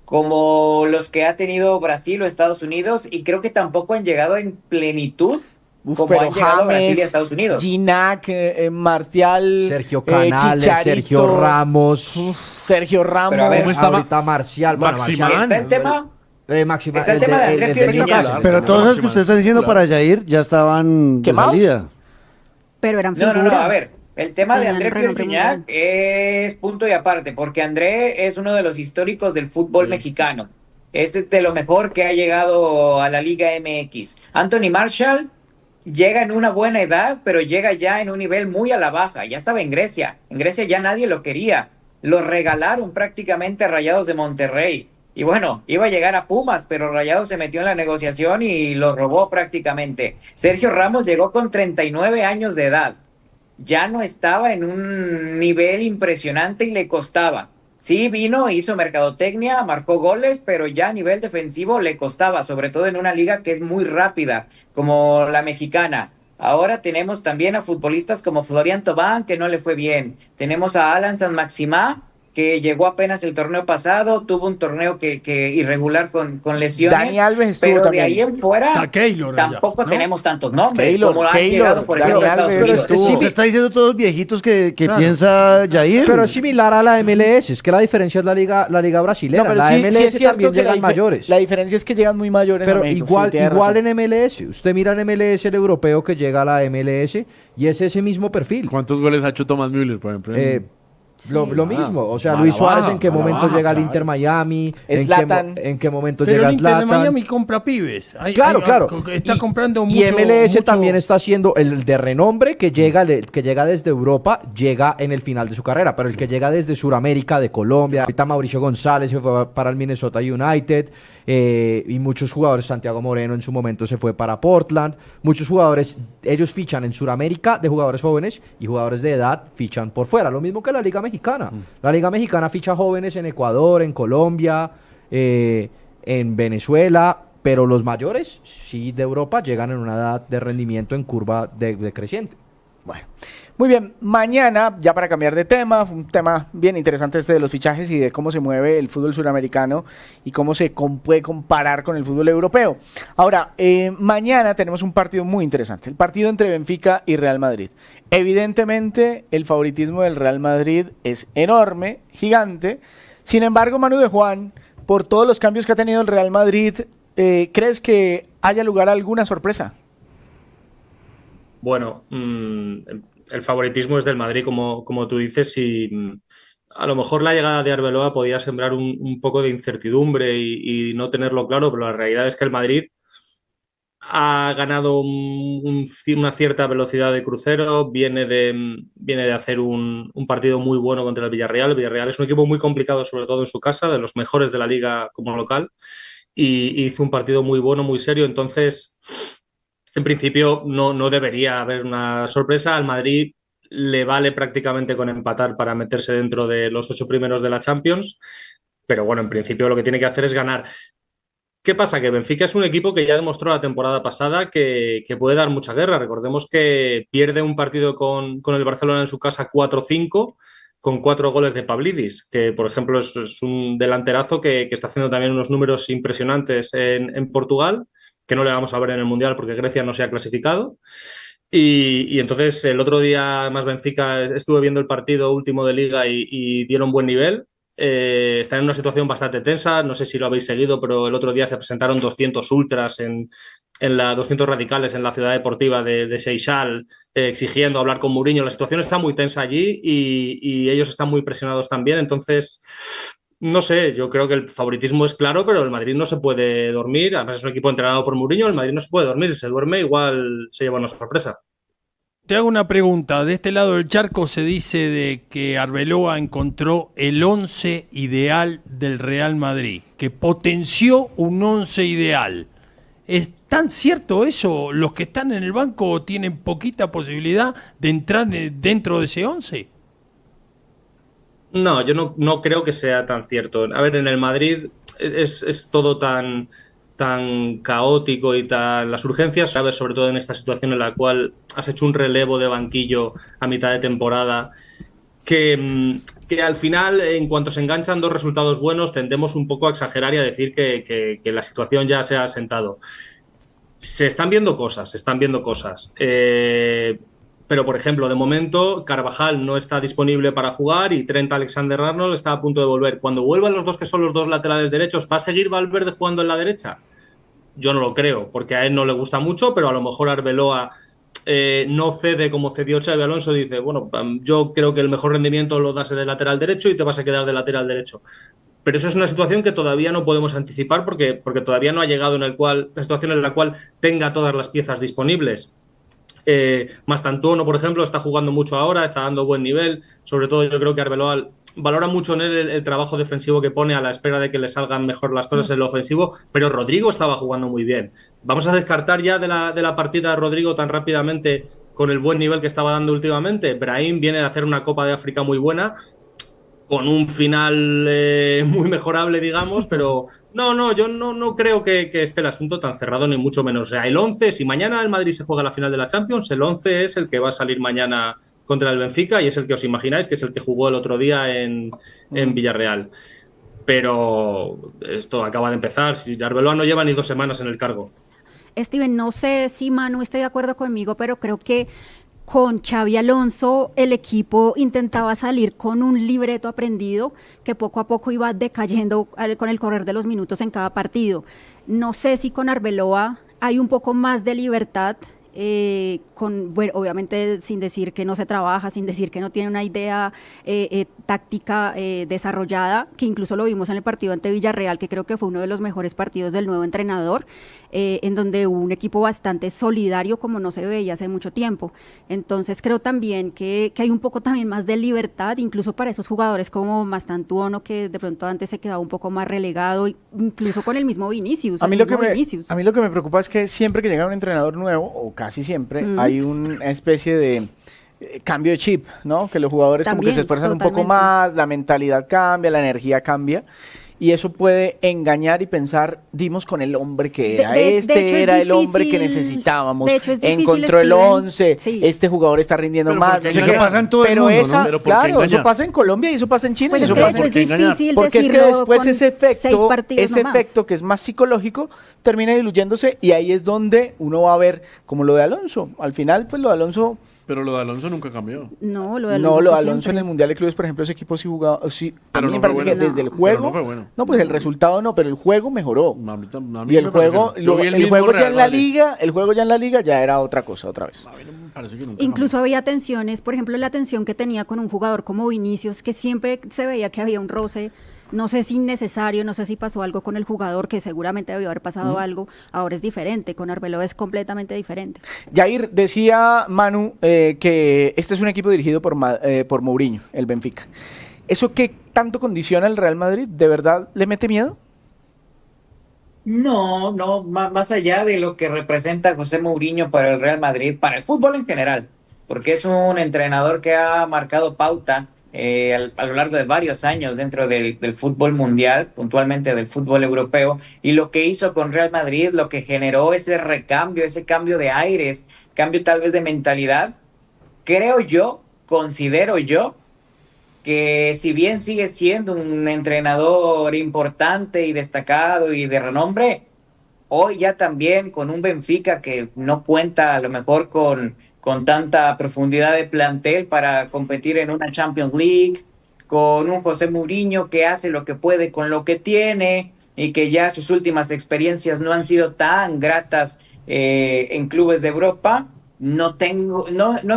como los que ha tenido Brasil o Estados Unidos, y creo que tampoco han llegado en plenitud como pero han llegado a Brasil y a James, Estados Unidos. Ginac, Marcial, Sergio Canales, Chicharito, Sergio Ramos, Sergio Ramos. Pero a ver, ¿cómo estaba? ahorita Marcial. Bueno, Maximán. Marcial. Está el tema. Está el de- tema de André del Pierre Newcastle. Gignac. Pero todos los que Máxima, usted está diciendo claro. para Jair ya estaban de ¿Quemados? salida. Pero eran No, figuras. a ver, el tema de Tenían André Pierre renombre Gignac mundial. es punto y aparte, porque André es uno de los históricos del fútbol mexicano. Es de lo mejor que ha llegado a la Liga MX. Anthony Marshall llega en una buena edad, pero llega ya en un nivel muy a la baja. Ya estaba en Grecia. En Grecia ya nadie lo quería. Lo regalaron prácticamente a Rayados de Monterrey. Y bueno, iba a llegar a Pumas, pero Rayados se metió en la negociación y lo robó prácticamente. Sergio Ramos llegó con 39 años de edad. Ya no estaba en un nivel impresionante y le costaba. Sí, vino, hizo mercadotecnia, marcó goles, pero ya a nivel defensivo le costaba, sobre todo en una liga que es muy rápida, como la mexicana. Ahora tenemos también a futbolistas como Florian Thauvin, que no le fue bien. Tenemos a Alan San Maximá, que llegó apenas el torneo pasado, tuvo un torneo que irregular con lesiones. Dani Alves estuvo pero también. de ahí en fuera Está Keylor allá, tampoco ¿no? tenemos tantos nombres Keylor, como han Keylor, llegado, por Dani ejemplo, a Estados Alves Unidos. estuvo. Usted está diciendo todos viejitos que piensa Jair. Pero es similar a la MLS, es que la diferencia es la liga brasilera. No, pero la sí, MLS sí es cierto también que llegan mayores. La diferencia es que llegan muy mayores a Pero México, igual, sí, tiene igual razón. en MLS, usted mira en MLS el europeo que llega a la MLS y es ese mismo perfil. ¿Cuántos goles ha hecho Thomas Müller, por ejemplo? Lo mismo, o sea, Mala Luis Suárez baja, en qué mala momento baja, llega al claro. Inter Miami, Zlatan. en qué momento Pero llega el Inter de Zlatan. Miami compra pibes. Claro. Está comprando y mucho. MLS mucho- también está haciendo el de renombre que llega desde Europa, llega en el final de su carrera, pero el que llega desde Sudamérica, de Colombia, ahorita Mauricio González se fue para el Minnesota United, y muchos jugadores, Santiago Moreno en su momento se fue para Portland, muchos jugadores, ellos fichan en Sudamérica de jugadores jóvenes y jugadores de edad fichan por fuera, lo mismo que la Liga Mexicana. La Liga Mexicana ficha jóvenes en Ecuador, en Colombia, en Venezuela, pero los mayores, sí, de Europa, llegan en una edad de rendimiento en curva decreciente. Bueno, muy bien. Mañana, ya para cambiar de tema, un tema bien interesante este de los fichajes y de cómo se mueve el fútbol suramericano y cómo se puede comparar con el fútbol europeo. Ahora, mañana tenemos un partido muy interesante, el partido entre Benfica y Real Madrid. Evidentemente, el favoritismo del Real Madrid es enorme, gigante. Sin embargo, Manu de Juan, por todos los cambios que ha tenido el Real Madrid, ¿crees que haya lugar a alguna sorpresa? Bueno, el favoritismo es del Madrid, como tú dices, y a lo mejor la llegada de Arbeloa podía sembrar un poco de incertidumbre y no tenerlo claro, pero la realidad es que el Madrid ha ganado una cierta velocidad de crucero, viene de hacer un partido muy bueno contra el Villarreal. El Villarreal es un equipo muy complicado, sobre todo en su casa, de los mejores de la liga como local, y hizo un partido muy bueno, muy serio, entonces... En principio no debería haber una sorpresa. Al Madrid le vale prácticamente con empatar para meterse dentro de los 8 primeros de la Champions, pero bueno, en principio lo que tiene que hacer es ganar. ¿Qué pasa? Que Benfica es un equipo que ya demostró la temporada pasada que puede dar mucha guerra. Recordemos que pierde un partido con el Barcelona en su casa 4-5 con 4 goles de Pavlidis, que por ejemplo es un delanterazo que está haciendo también unos números impresionantes en Portugal, que no le vamos a ver en el Mundial porque Grecia no se ha clasificado. Y entonces el otro día más Benfica estuve viendo el partido último de Liga y dieron buen nivel. Están en una situación bastante tensa, no sé si lo habéis seguido, pero el otro día se presentaron 200 ultras en 200 radicales en la ciudad deportiva de Seixal, exigiendo hablar con Mourinho. La situación está muy tensa allí y ellos están muy presionados también, entonces... No sé, yo creo que el favoritismo es claro, pero el Madrid no se puede dormir. Además es un equipo entrenado por Mourinho, el Madrid no se puede dormir. Si se duerme, igual se lleva una sorpresa. Te hago una pregunta. De este lado del charco se dice de que Arbeloa encontró el 11 ideal del Real Madrid, que potenció un 11 ideal. ¿Es tan cierto eso? ¿Los que están en el banco tienen poquita posibilidad de entrar dentro de ese 11? No, yo no creo que sea tan cierto. A ver, en el Madrid es todo tan caótico y las urgencias, ¿sabes? Sobre todo en esta situación en la cual has hecho un relevo de banquillo a mitad de temporada, que al final, en cuanto se enganchan 2 resultados buenos, tendemos un poco a exagerar y a decir que la situación ya se ha asentado. Se están viendo cosas, se están viendo cosas. Pero, por ejemplo, de momento, Carvajal no está disponible para jugar y Trent Alexander-Arnold está a punto de volver. Cuando vuelvan los dos, que son los dos laterales derechos, ¿va a seguir Valverde jugando en la derecha? Yo no lo creo, porque a él no le gusta mucho, pero a lo mejor Arbeloa no cede como cedió Xabi Alonso. Dice, bueno, yo creo que el mejor rendimiento lo das de lateral derecho y te vas a quedar de lateral derecho. Pero eso es una situación que todavía no podemos anticipar porque todavía no ha llegado la situación en la cual tenga todas las piezas disponibles. Mastantuono, por ejemplo, está jugando mucho ahora, está dando buen nivel. Sobre todo yo creo que Arbeloa valora mucho en él el trabajo defensivo que pone a la espera de que le salgan mejor las cosas en lo ofensivo, pero Rodrigo estaba jugando muy bien. Vamos a descartar ya de la partida de Rodrigo tan rápidamente con el buen nivel que estaba dando últimamente. Brahim viene de hacer una Copa de África muy buena, con un final muy mejorable, digamos, pero yo no creo que esté el asunto tan cerrado, ni mucho menos. O sea, el 11, si mañana el Madrid se juega la final de la Champions, el 11 es el que va a salir mañana contra el Benfica y es el que os imagináis, que es el que jugó el otro día en Villarreal. Pero esto acaba de empezar, si Arbeloa no lleva ni 2 semanas en el cargo. Steven, no sé si Manu esté de acuerdo conmigo, pero creo que con Xabi Alonso el equipo intentaba salir con un libreto aprendido que poco a poco iba decayendo con el correr de los minutos en cada partido. No sé si con Arbeloa hay un poco más de libertad, bueno, obviamente sin decir que no se trabaja, sin decir que no tiene una idea táctica desarrollada, que incluso lo vimos en el partido ante Villarreal, que creo que fue uno de los mejores partidos del nuevo entrenador, en donde hubo un equipo bastante solidario como no se veía hace mucho tiempo. Entonces creo también que hay un poco también más de libertad, incluso para esos jugadores como Mastantuono, que de pronto antes se quedaba un poco más relegado, incluso con el mismo Vinicius. A mí lo que me preocupa es que siempre que llega un entrenador nuevo, o casi siempre, hay una especie de cambio de chip, ¿no? Que los jugadores también, como que se esfuerzan totalmente un poco más, la mentalidad cambia, la energía cambia. Y eso puede engañar y pensar, dimos con el hombre que era, de hecho, era difícil, el hombre que necesitábamos, encontró el 11, sí. Este jugador está rindiendo más. No sé eso pasa en todo el mundo, esa, ¿no? Pero claro, eso pasa en Colombia y eso pasa en China. Pues y eso de pasa hecho es difícil porque es que después ese efecto que es más psicológico termina diluyéndose y ahí es donde uno va a ver como lo de Alonso. Al final, pues lo de Alonso... Pero lo de Alonso nunca cambió. No, lo de Alonso en el Mundial de Clubes, por ejemplo, ese equipo sí jugaba. Sí, a mí me parece que desde el juego. No fue bueno. No, pues el resultado no, pero el juego mejoró. A mí y el juego ya en la liga, ya era otra cosa otra vez. A mí no me parece que nunca incluso había tensiones, por ejemplo, la tensión que tenía con un jugador como Vinicius, que siempre se veía que había un roce. No sé si innecesario, no sé si pasó algo con el jugador, que seguramente debió haber pasado algo. Ahora es diferente, con Arbeloa es completamente diferente. Jair, decía Manu que este es un equipo dirigido por Mourinho, el Benfica. ¿Eso qué tanto condiciona al Real Madrid? ¿De verdad le mete miedo? No, más allá de lo que representa José Mourinho para el Real Madrid, para el fútbol en general, porque es un entrenador que ha marcado pauta a lo largo de varios años dentro del fútbol mundial, puntualmente del fútbol europeo, y lo que hizo con Real Madrid, lo que generó ese recambio, ese cambio de aires, cambio tal vez de mentalidad, considero yo, que si bien sigue siendo un entrenador importante y destacado y de renombre, hoy ya también con un Benfica que no cuenta a lo mejor con tanta profundidad de plantel para competir en una Champions League, con un José Mourinho que hace lo que puede con lo que tiene y que ya sus últimas experiencias no han sido tan gratas en clubes de Europa, no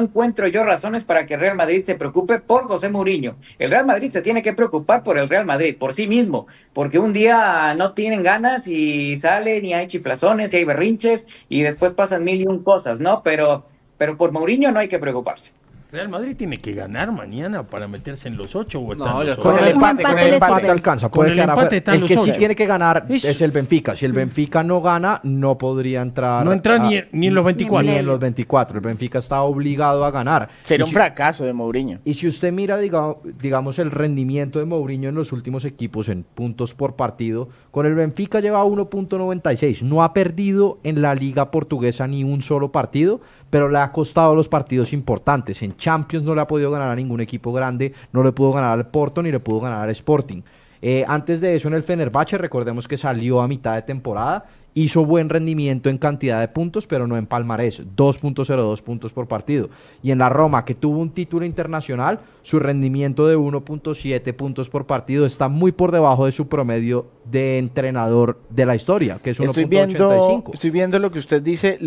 encuentro yo razones para que el Real Madrid se preocupe por José Mourinho. El Real Madrid se tiene que preocupar por el Real Madrid, por sí mismo, porque un día no tienen ganas y salen y hay chiflazones y hay berrinches y después pasan mil y un cosas, ¿no? Pero por Mourinho no hay que preocuparse. Real Madrid tiene que ganar mañana para meterse en los 8 o no, ya con el empate alcanza. Con el empate están los 8. El que sí tiene que ganar es el Benfica. Si el Benfica no gana, no podría entrar. No entra ni en los 24. Ni en los 24. El Benfica está obligado a ganar. Sería un fracaso de Mourinho. Y si usted mira, digamos, el rendimiento de Mourinho en los últimos equipos en puntos por partido, con el Benfica lleva 1.96. No ha perdido en la Liga Portuguesa ni un solo partido, pero le ha costado los partidos importantes. En Champions no le ha podido ganar a ningún equipo grande, no le pudo ganar al Porto ni le pudo ganar al Sporting. Antes de eso en el Fenerbahce, recordemos que salió a mitad de temporada hizo buen rendimiento en cantidad de puntos, pero no en palmarés, 2.02 puntos por partido. Y en la Roma, que tuvo un título internacional, su rendimiento de 1.7 puntos por partido está muy por debajo de su promedio de entrenador de la historia, que es 1.85. Estoy viendo lo que usted dice.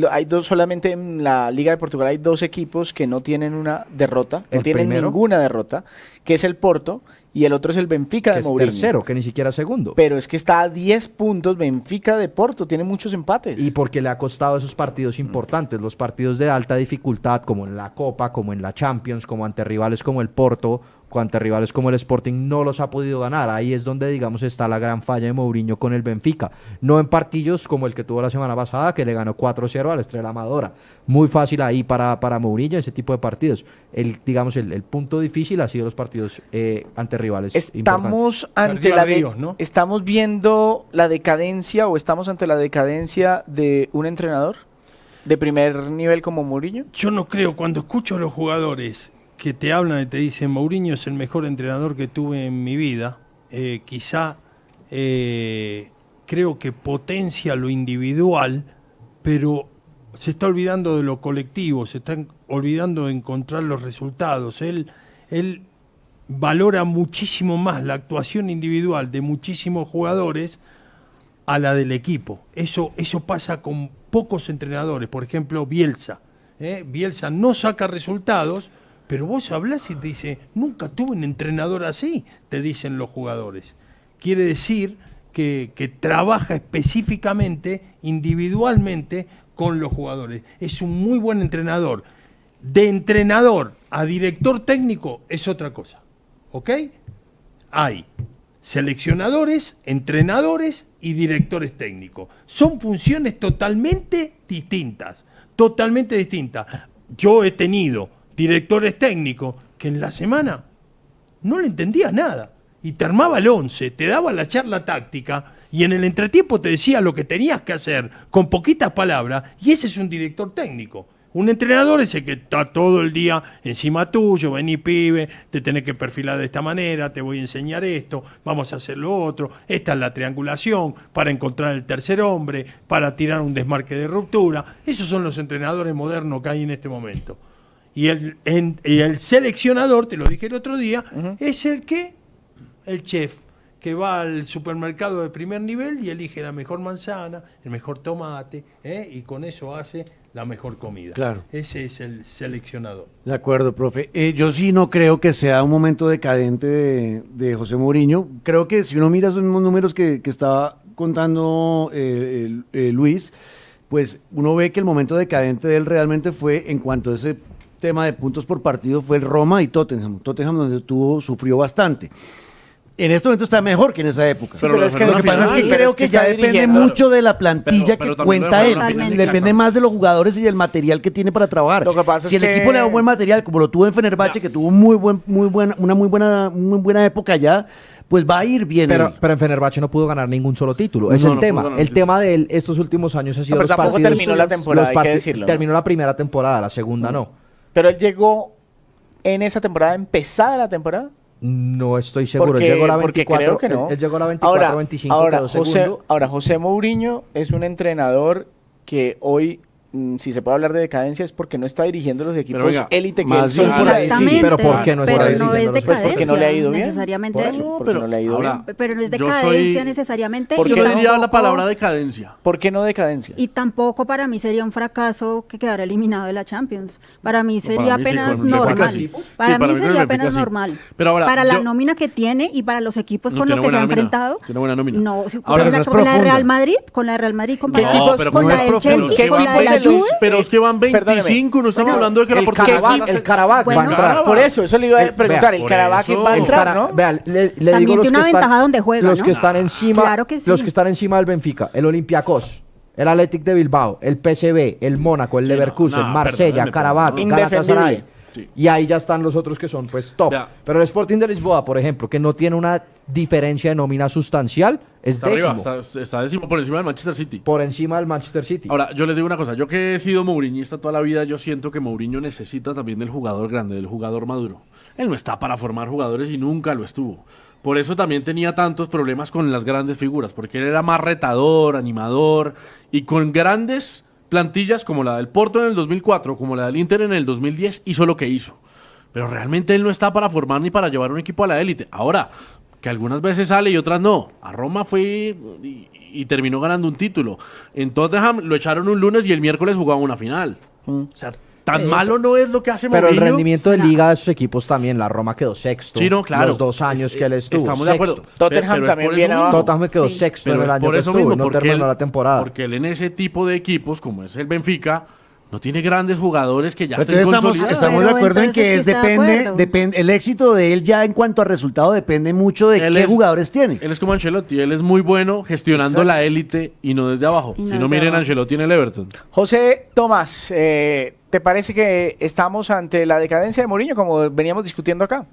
Solamente en la Liga de Portugal hay 2 equipos que no tienen una derrota, no tienen ninguna derrota, que es el Porto y el otro es el Benfica de Mourinho. Es tercero, que ni siquiera segundo. Pero es que está a 10 puntos Benfica de Porto, tiene muchos empates. Y porque le ha costado esos partidos importantes, los partidos de alta dificultad, como en la Copa, como en la Champions, como ante rivales como el Porto, ante rivales como el Sporting, no los ha podido ganar. Ahí es donde, digamos, está la gran falla de Mourinho con el Benfica. No en partidos como el que tuvo la semana pasada, que le ganó 4-0 al Estrella Amadora. Muy fácil ahí para Mourinho ese tipo de partidos. El punto difícil ha sido los partidos ante rivales estamos importantes. ¿Estamos viendo la decadencia o estamos ante la decadencia de un entrenador de primer nivel como Mourinho? Yo no creo. Cuando escucho a los jugadores que te hablan y te dicen Mourinho es el mejor entrenador que tuve en mi vida, quizá creo que potencia lo individual, pero se está olvidando de lo colectivo, se está olvidando de encontrar los resultados. Él valora muchísimo más la actuación individual de muchísimos jugadores a la del equipo. Eso pasa con pocos entrenadores. Por ejemplo, Bielsa. Bielsa no saca resultados, pero vos hablás y te dice, nunca tuve un entrenador así, te dicen los jugadores. Quiere decir que trabaja específicamente, individualmente, con los jugadores. Es un muy buen entrenador. De entrenador a director técnico es otra cosa. ¿Ok? Hay seleccionadores, entrenadores y directores técnicos. Son funciones totalmente distintas. Totalmente distintas. Yo he tenido directores técnicos que en la semana no le entendías nada y te armaba el 11, te daba la charla táctica y en el entretiempo te decía lo que tenías que hacer con poquitas palabras, y ese es un director técnico. Un entrenador es el que está todo el día encima tuyo, vení pibe, te tenés que perfilar de esta manera, te voy a enseñar esto, vamos a hacer lo otro, esta es la triangulación para encontrar el tercer hombre, para tirar un desmarque de ruptura. Esos son los entrenadores modernos que hay en este momento. Y el seleccionador, te lo dije el otro día, es el chef que va al supermercado de primer nivel y elige la mejor manzana, el mejor tomate, y con eso hace la mejor comida. Claro. Ese es el seleccionador. De acuerdo, profe. Yo sí no creo que sea un momento decadente de José Mourinho. Creo que si uno mira esos mismos números que estaba contando Luis, pues uno ve que el momento decadente de él realmente fue en cuanto a ese tema de puntos por partido fue el Roma y Tottenham. Tottenham donde sufrió bastante. En este momento está mejor que en esa época. Pero lo que pasa es que creo que ya depende mucho de la plantilla que cuenta él. Depende más de los jugadores y del material que tiene para trabajar. Lo que pasa si el equipo le da un buen material, como lo tuvo en Fenerbahce, que tuvo una muy buena época ya, pues va a ir bien. Pero en Fenerbahce no pudo ganar ningún solo título. Es el tema. El tema de él estos últimos años ha sido los partidos. Pero tampoco terminó la temporada, hay que decirlo. Terminó la primera temporada, la segunda no. Pero él llegó en esa temporada, empezada la temporada. No estoy seguro. Él llegó a la 24, creo que no. Él llegó a la 24, 25. Ahora, José Mourinho es un entrenador que hoy, si se puede hablar de decadencia, es porque no está dirigiendo los equipos élite que él bien por ahí, sí, pero ¿por qué no está pero dirigiendo? No es decadencia, pues porque no le ha ido bien. Necesariamente. Porque no le ha ido bien. Pero no es decadencia necesariamente. ¿Por qué no diría la palabra decadencia? ¿Por qué no decadencia? Y tampoco para mí sería un fracaso que quedara eliminado de la Champions. Para mí sería apenas normal. Para mí sería apenas normal. Pero ahora, para la nómina que tiene y para los equipos con los que se ha enfrentado. Tiene buena nómina. No, con la de Real Madrid, con la de Chelsea, con la de la Juve. Pero es que van 25, no estamos hablando de que la Portuguesa... El Karabakh va a entrar. Por eso le iba a preguntar. El Karabakh va a entrar, ¿no? Vean, le también digo tiene una ventaja donde juega, los ¿no? que están encima, Claro que sí. los que están encima del Benfica, el Olympiacos, el Athletic de Bilbao, el PSV, el Mónaco, el Leverkusen, Marsella, Karabakh, Galatasaray. Sí. Y ahí ya están los otros que son pues top. Ya. Pero el Sporting de Lisboa, por ejemplo, que no tiene una diferencia de nómina sustancial, Es Está arriba, décimo. está décimo por encima del Manchester City. Por encima del Manchester City. Ahora, yo les digo una cosa, yo que he sido mouriñista toda la vida, yo siento que Mourinho necesita también del jugador grande, del jugador maduro. Él no está para formar jugadores y nunca lo estuvo. Por eso también tenía tantos problemas con las grandes figuras, porque él era más retador, animador, y con grandes plantillas como la del Porto en el 2004, como la del Inter en el 2010, hizo lo que hizo. Pero realmente él no está para formar ni para llevar un equipo a la élite. Ahora, que algunas veces sale y otras no. A Roma fue y terminó ganando un título. En Tottenham lo echaron un lunes y el miércoles jugaba una final. O sea, tan malo no es lo que hace Pero el Mourinho. rendimiento de liga de esos equipos también. La Roma quedó sexto. Sí, no, claro. Los 2 años que él estuvo. Estamos de acuerdo. sexto. Tottenham Pero es también por eso viene mismo. abajo. Tottenham quedó Sí. sexto Pero en el es año por que eso estuvo. mismo, No porque terminó él, la temporada. porque él en ese tipo de equipos, como es el Benfica, no tiene grandes jugadores que ya Entonces estén estamos, consolidados. estamos de Pero acuerdo en que entonces es sí está de acuerdo. depende, el éxito de él ya en cuanto a resultado depende mucho de Él qué es- jugadores tiene. Él es como Ancelotti, él es muy bueno gestionando Exacto. la élite y no desde abajo. Y no Si no, desde miren a abajo. Ancelotti en el Everton. José Tomás, ¿te parece que estamos ante la decadencia de Mourinho como veníamos discutiendo acá?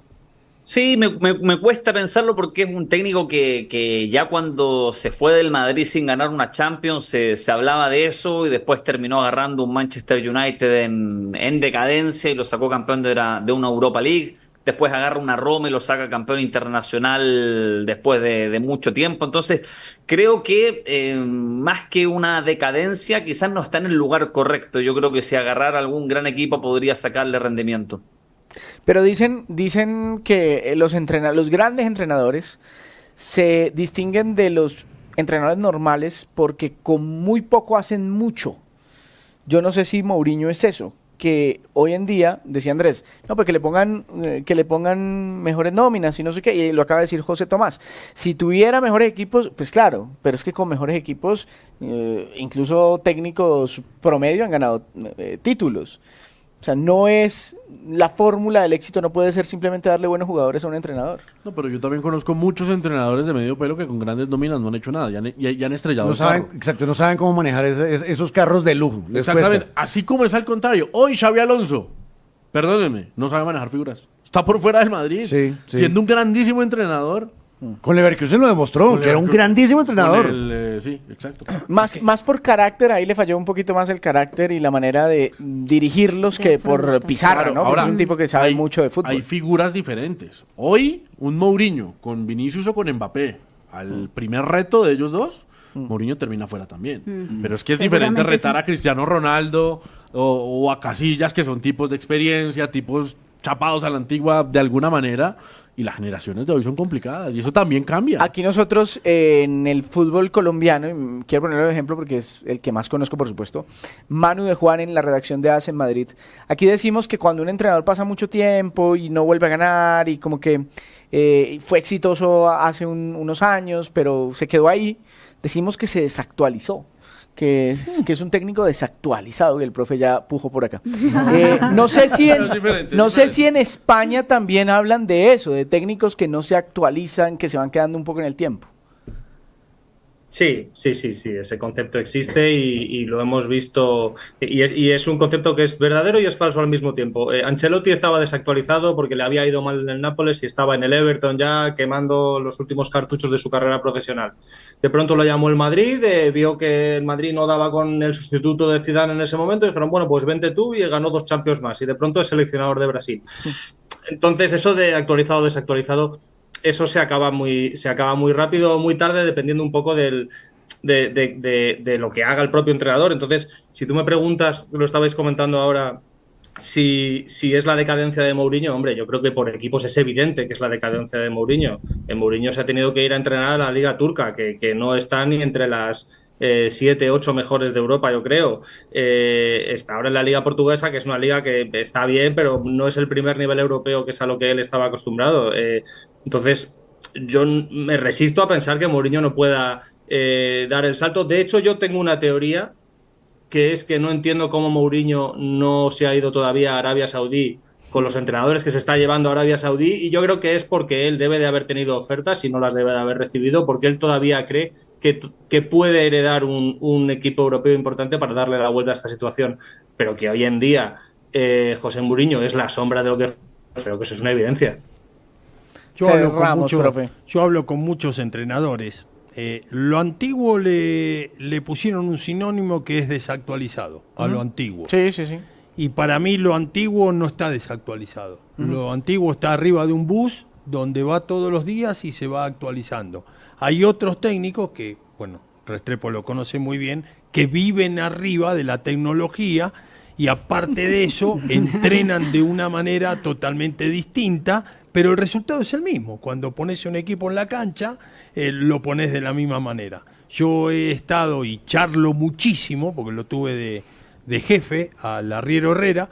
Sí, me cuesta pensarlo porque es un técnico que ya cuando se fue del Madrid sin ganar una Champions se hablaba de eso y después terminó agarrando un Manchester United en decadencia y lo sacó campeón de una Europa League. Después agarra una Roma y lo saca campeón internacional después de mucho tiempo. Entonces, creo que más que una decadencia, quizás no está en el lugar correcto. Yo creo que si agarrara algún gran equipo podría sacarle rendimiento. Pero dicen que los grandes entrenadores se distinguen de los entrenadores normales porque con muy poco hacen mucho. Yo no sé si Mourinho es eso, que hoy en día, decía Andrés, no, pues que le pongan mejores nóminas y no sé qué, y lo acaba de decir José Tomás. Si tuviera mejores equipos, pues claro, pero es que con mejores equipos, incluso técnicos promedio han ganado títulos. O sea, no es la fórmula del éxito, no puede ser simplemente darle buenos jugadores a un entrenador. No, pero yo también conozco muchos entrenadores de medio pelo que con grandes nóminas no han hecho nada, ya han estrellado No el saben, carro. exacto, no saben cómo manejar esos carros de lujo. Les Exactamente, cuesta. así como es al contrario. Hoy Xavi Alonso, perdónenme, no sabe manejar figuras. Está por fuera del Madrid, Sí, sí. siendo un grandísimo entrenador. Con Leverkusen lo demostró, Con que era un Leverkusen. grandísimo entrenador. Con sí, exacto. Más por carácter, ahí le falló un poquito más el carácter y la manera de dirigirlos que por afrontar. pizarra, Claro, ¿no? Porque ahora, es un tipo que sabe hay- mucho de fútbol. Hay figuras diferentes. Hoy, un Mourinho con Vinicius o con Mbappé, al primer reto de ellos dos, Mourinho termina fuera también. Pero es que es diferente Seguramente retar sí. a Cristiano Ronaldo o a Casillas, que son tipos de experiencia, tipos chapados a la antigua de alguna manera, y las generaciones de hoy son complicadas, y eso también cambia. Aquí nosotros en el fútbol colombiano, y quiero ponerlo de ejemplo porque es el que más conozco, por supuesto, Manu de Juan en la redacción de AS en Madrid. Aquí decimos que cuando un entrenador pasa mucho tiempo y no vuelve a ganar y como que fue exitoso hace unos años, pero se quedó ahí, decimos que se desactualizó. Que es un técnico desactualizado, y el profe ya pujo por acá. No sé si Pero es diferente, no es sé diferente. si en España también hablan de eso, de técnicos que no se actualizan, que se van quedando un poco en el tiempo. Sí, ese concepto existe y lo hemos visto y es un concepto que es verdadero y es falso al mismo tiempo. Ancelotti estaba desactualizado porque le había ido mal en el Nápoles y estaba en el Everton ya quemando los últimos cartuchos de su carrera profesional. De pronto lo llamó el Madrid, vio que el Madrid no daba con el sustituto de Zidane en ese momento y dijeron, bueno, pues vente tú, y ganó 2 Champions más y de pronto es seleccionador de Brasil. Entonces eso de actualizado o desactualizado, eso se acaba muy rápido o muy tarde, dependiendo un poco de lo que haga el propio entrenador. Entonces, si tú me preguntas, lo estabais comentando ahora, si es la decadencia de Mourinho, hombre, yo creo que por equipos es evidente que es la decadencia de Mourinho. Mourinho se ha tenido que ir a entrenar a la Liga Turca, que no está ni entre las 7, 8 mejores de Europa, yo creo. Está ahora en la Liga Portuguesa, que es una liga que está bien, pero no es el primer nivel europeo, que es a lo que él estaba acostumbrado. Entonces, yo me resisto a pensar que Mourinho no pueda dar el salto. De hecho, yo tengo una teoría, que es que no entiendo cómo Mourinho no se ha ido todavía a Arabia Saudí con los entrenadores que se está llevando a Arabia Saudí, y yo creo que es porque él debe de haber tenido ofertas y no las debe de haber recibido, porque él todavía cree que puede heredar un equipo europeo importante para darle la vuelta a esta situación, pero que hoy en día José Mourinho es la sombra de lo que creo que eso es una evidencia. Yo hablo, Cerramos, profe. yo hablo con muchos entrenadores Lo antiguo le pusieron un sinónimo que es desactualizado, a lo antiguo. Sí, sí, sí. Y para mí lo antiguo no está desactualizado. Lo antiguo está arriba de un bus donde va todos los días y se va actualizando. Hay otros técnicos que, bueno, Restrepo lo conoce muy bien, que viven arriba de la tecnología y aparte de eso entrenan de una manera totalmente distinta, pero el resultado es el mismo. Cuando pones un equipo en la cancha, lo pones de la misma manera. Yo he estado y charlo muchísimo, porque lo tuve de jefe al Arriero Herrera,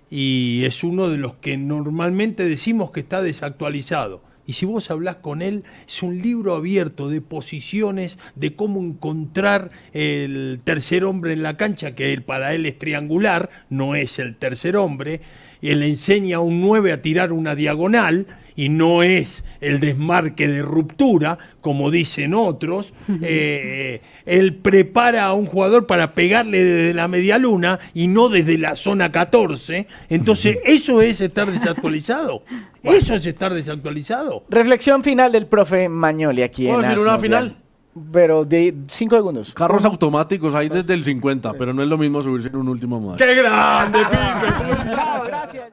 y es uno de los que normalmente decimos que está desactualizado. Y si vos hablás con él, es un libro abierto de posiciones, de cómo encontrar el tercer hombre en la cancha, que para él es triangular, no es el tercer hombre. Él enseña a un 9 a tirar una diagonal y no es el desmarque de ruptura, como dicen otros. Él prepara a un jugador para pegarle desde la medialuna y no desde la zona 14. Entonces, eso es estar desactualizado. Eso es estar desactualizado. Reflexión final del profe Magnoli aquí en ¿Puedo decir As una Mundial. final? Pero de 5 segundos. Carros automáticos hay desde el 50, pero no es lo mismo subirse en un último modelo. ¡Qué grande, Pipe! Chao, gracias.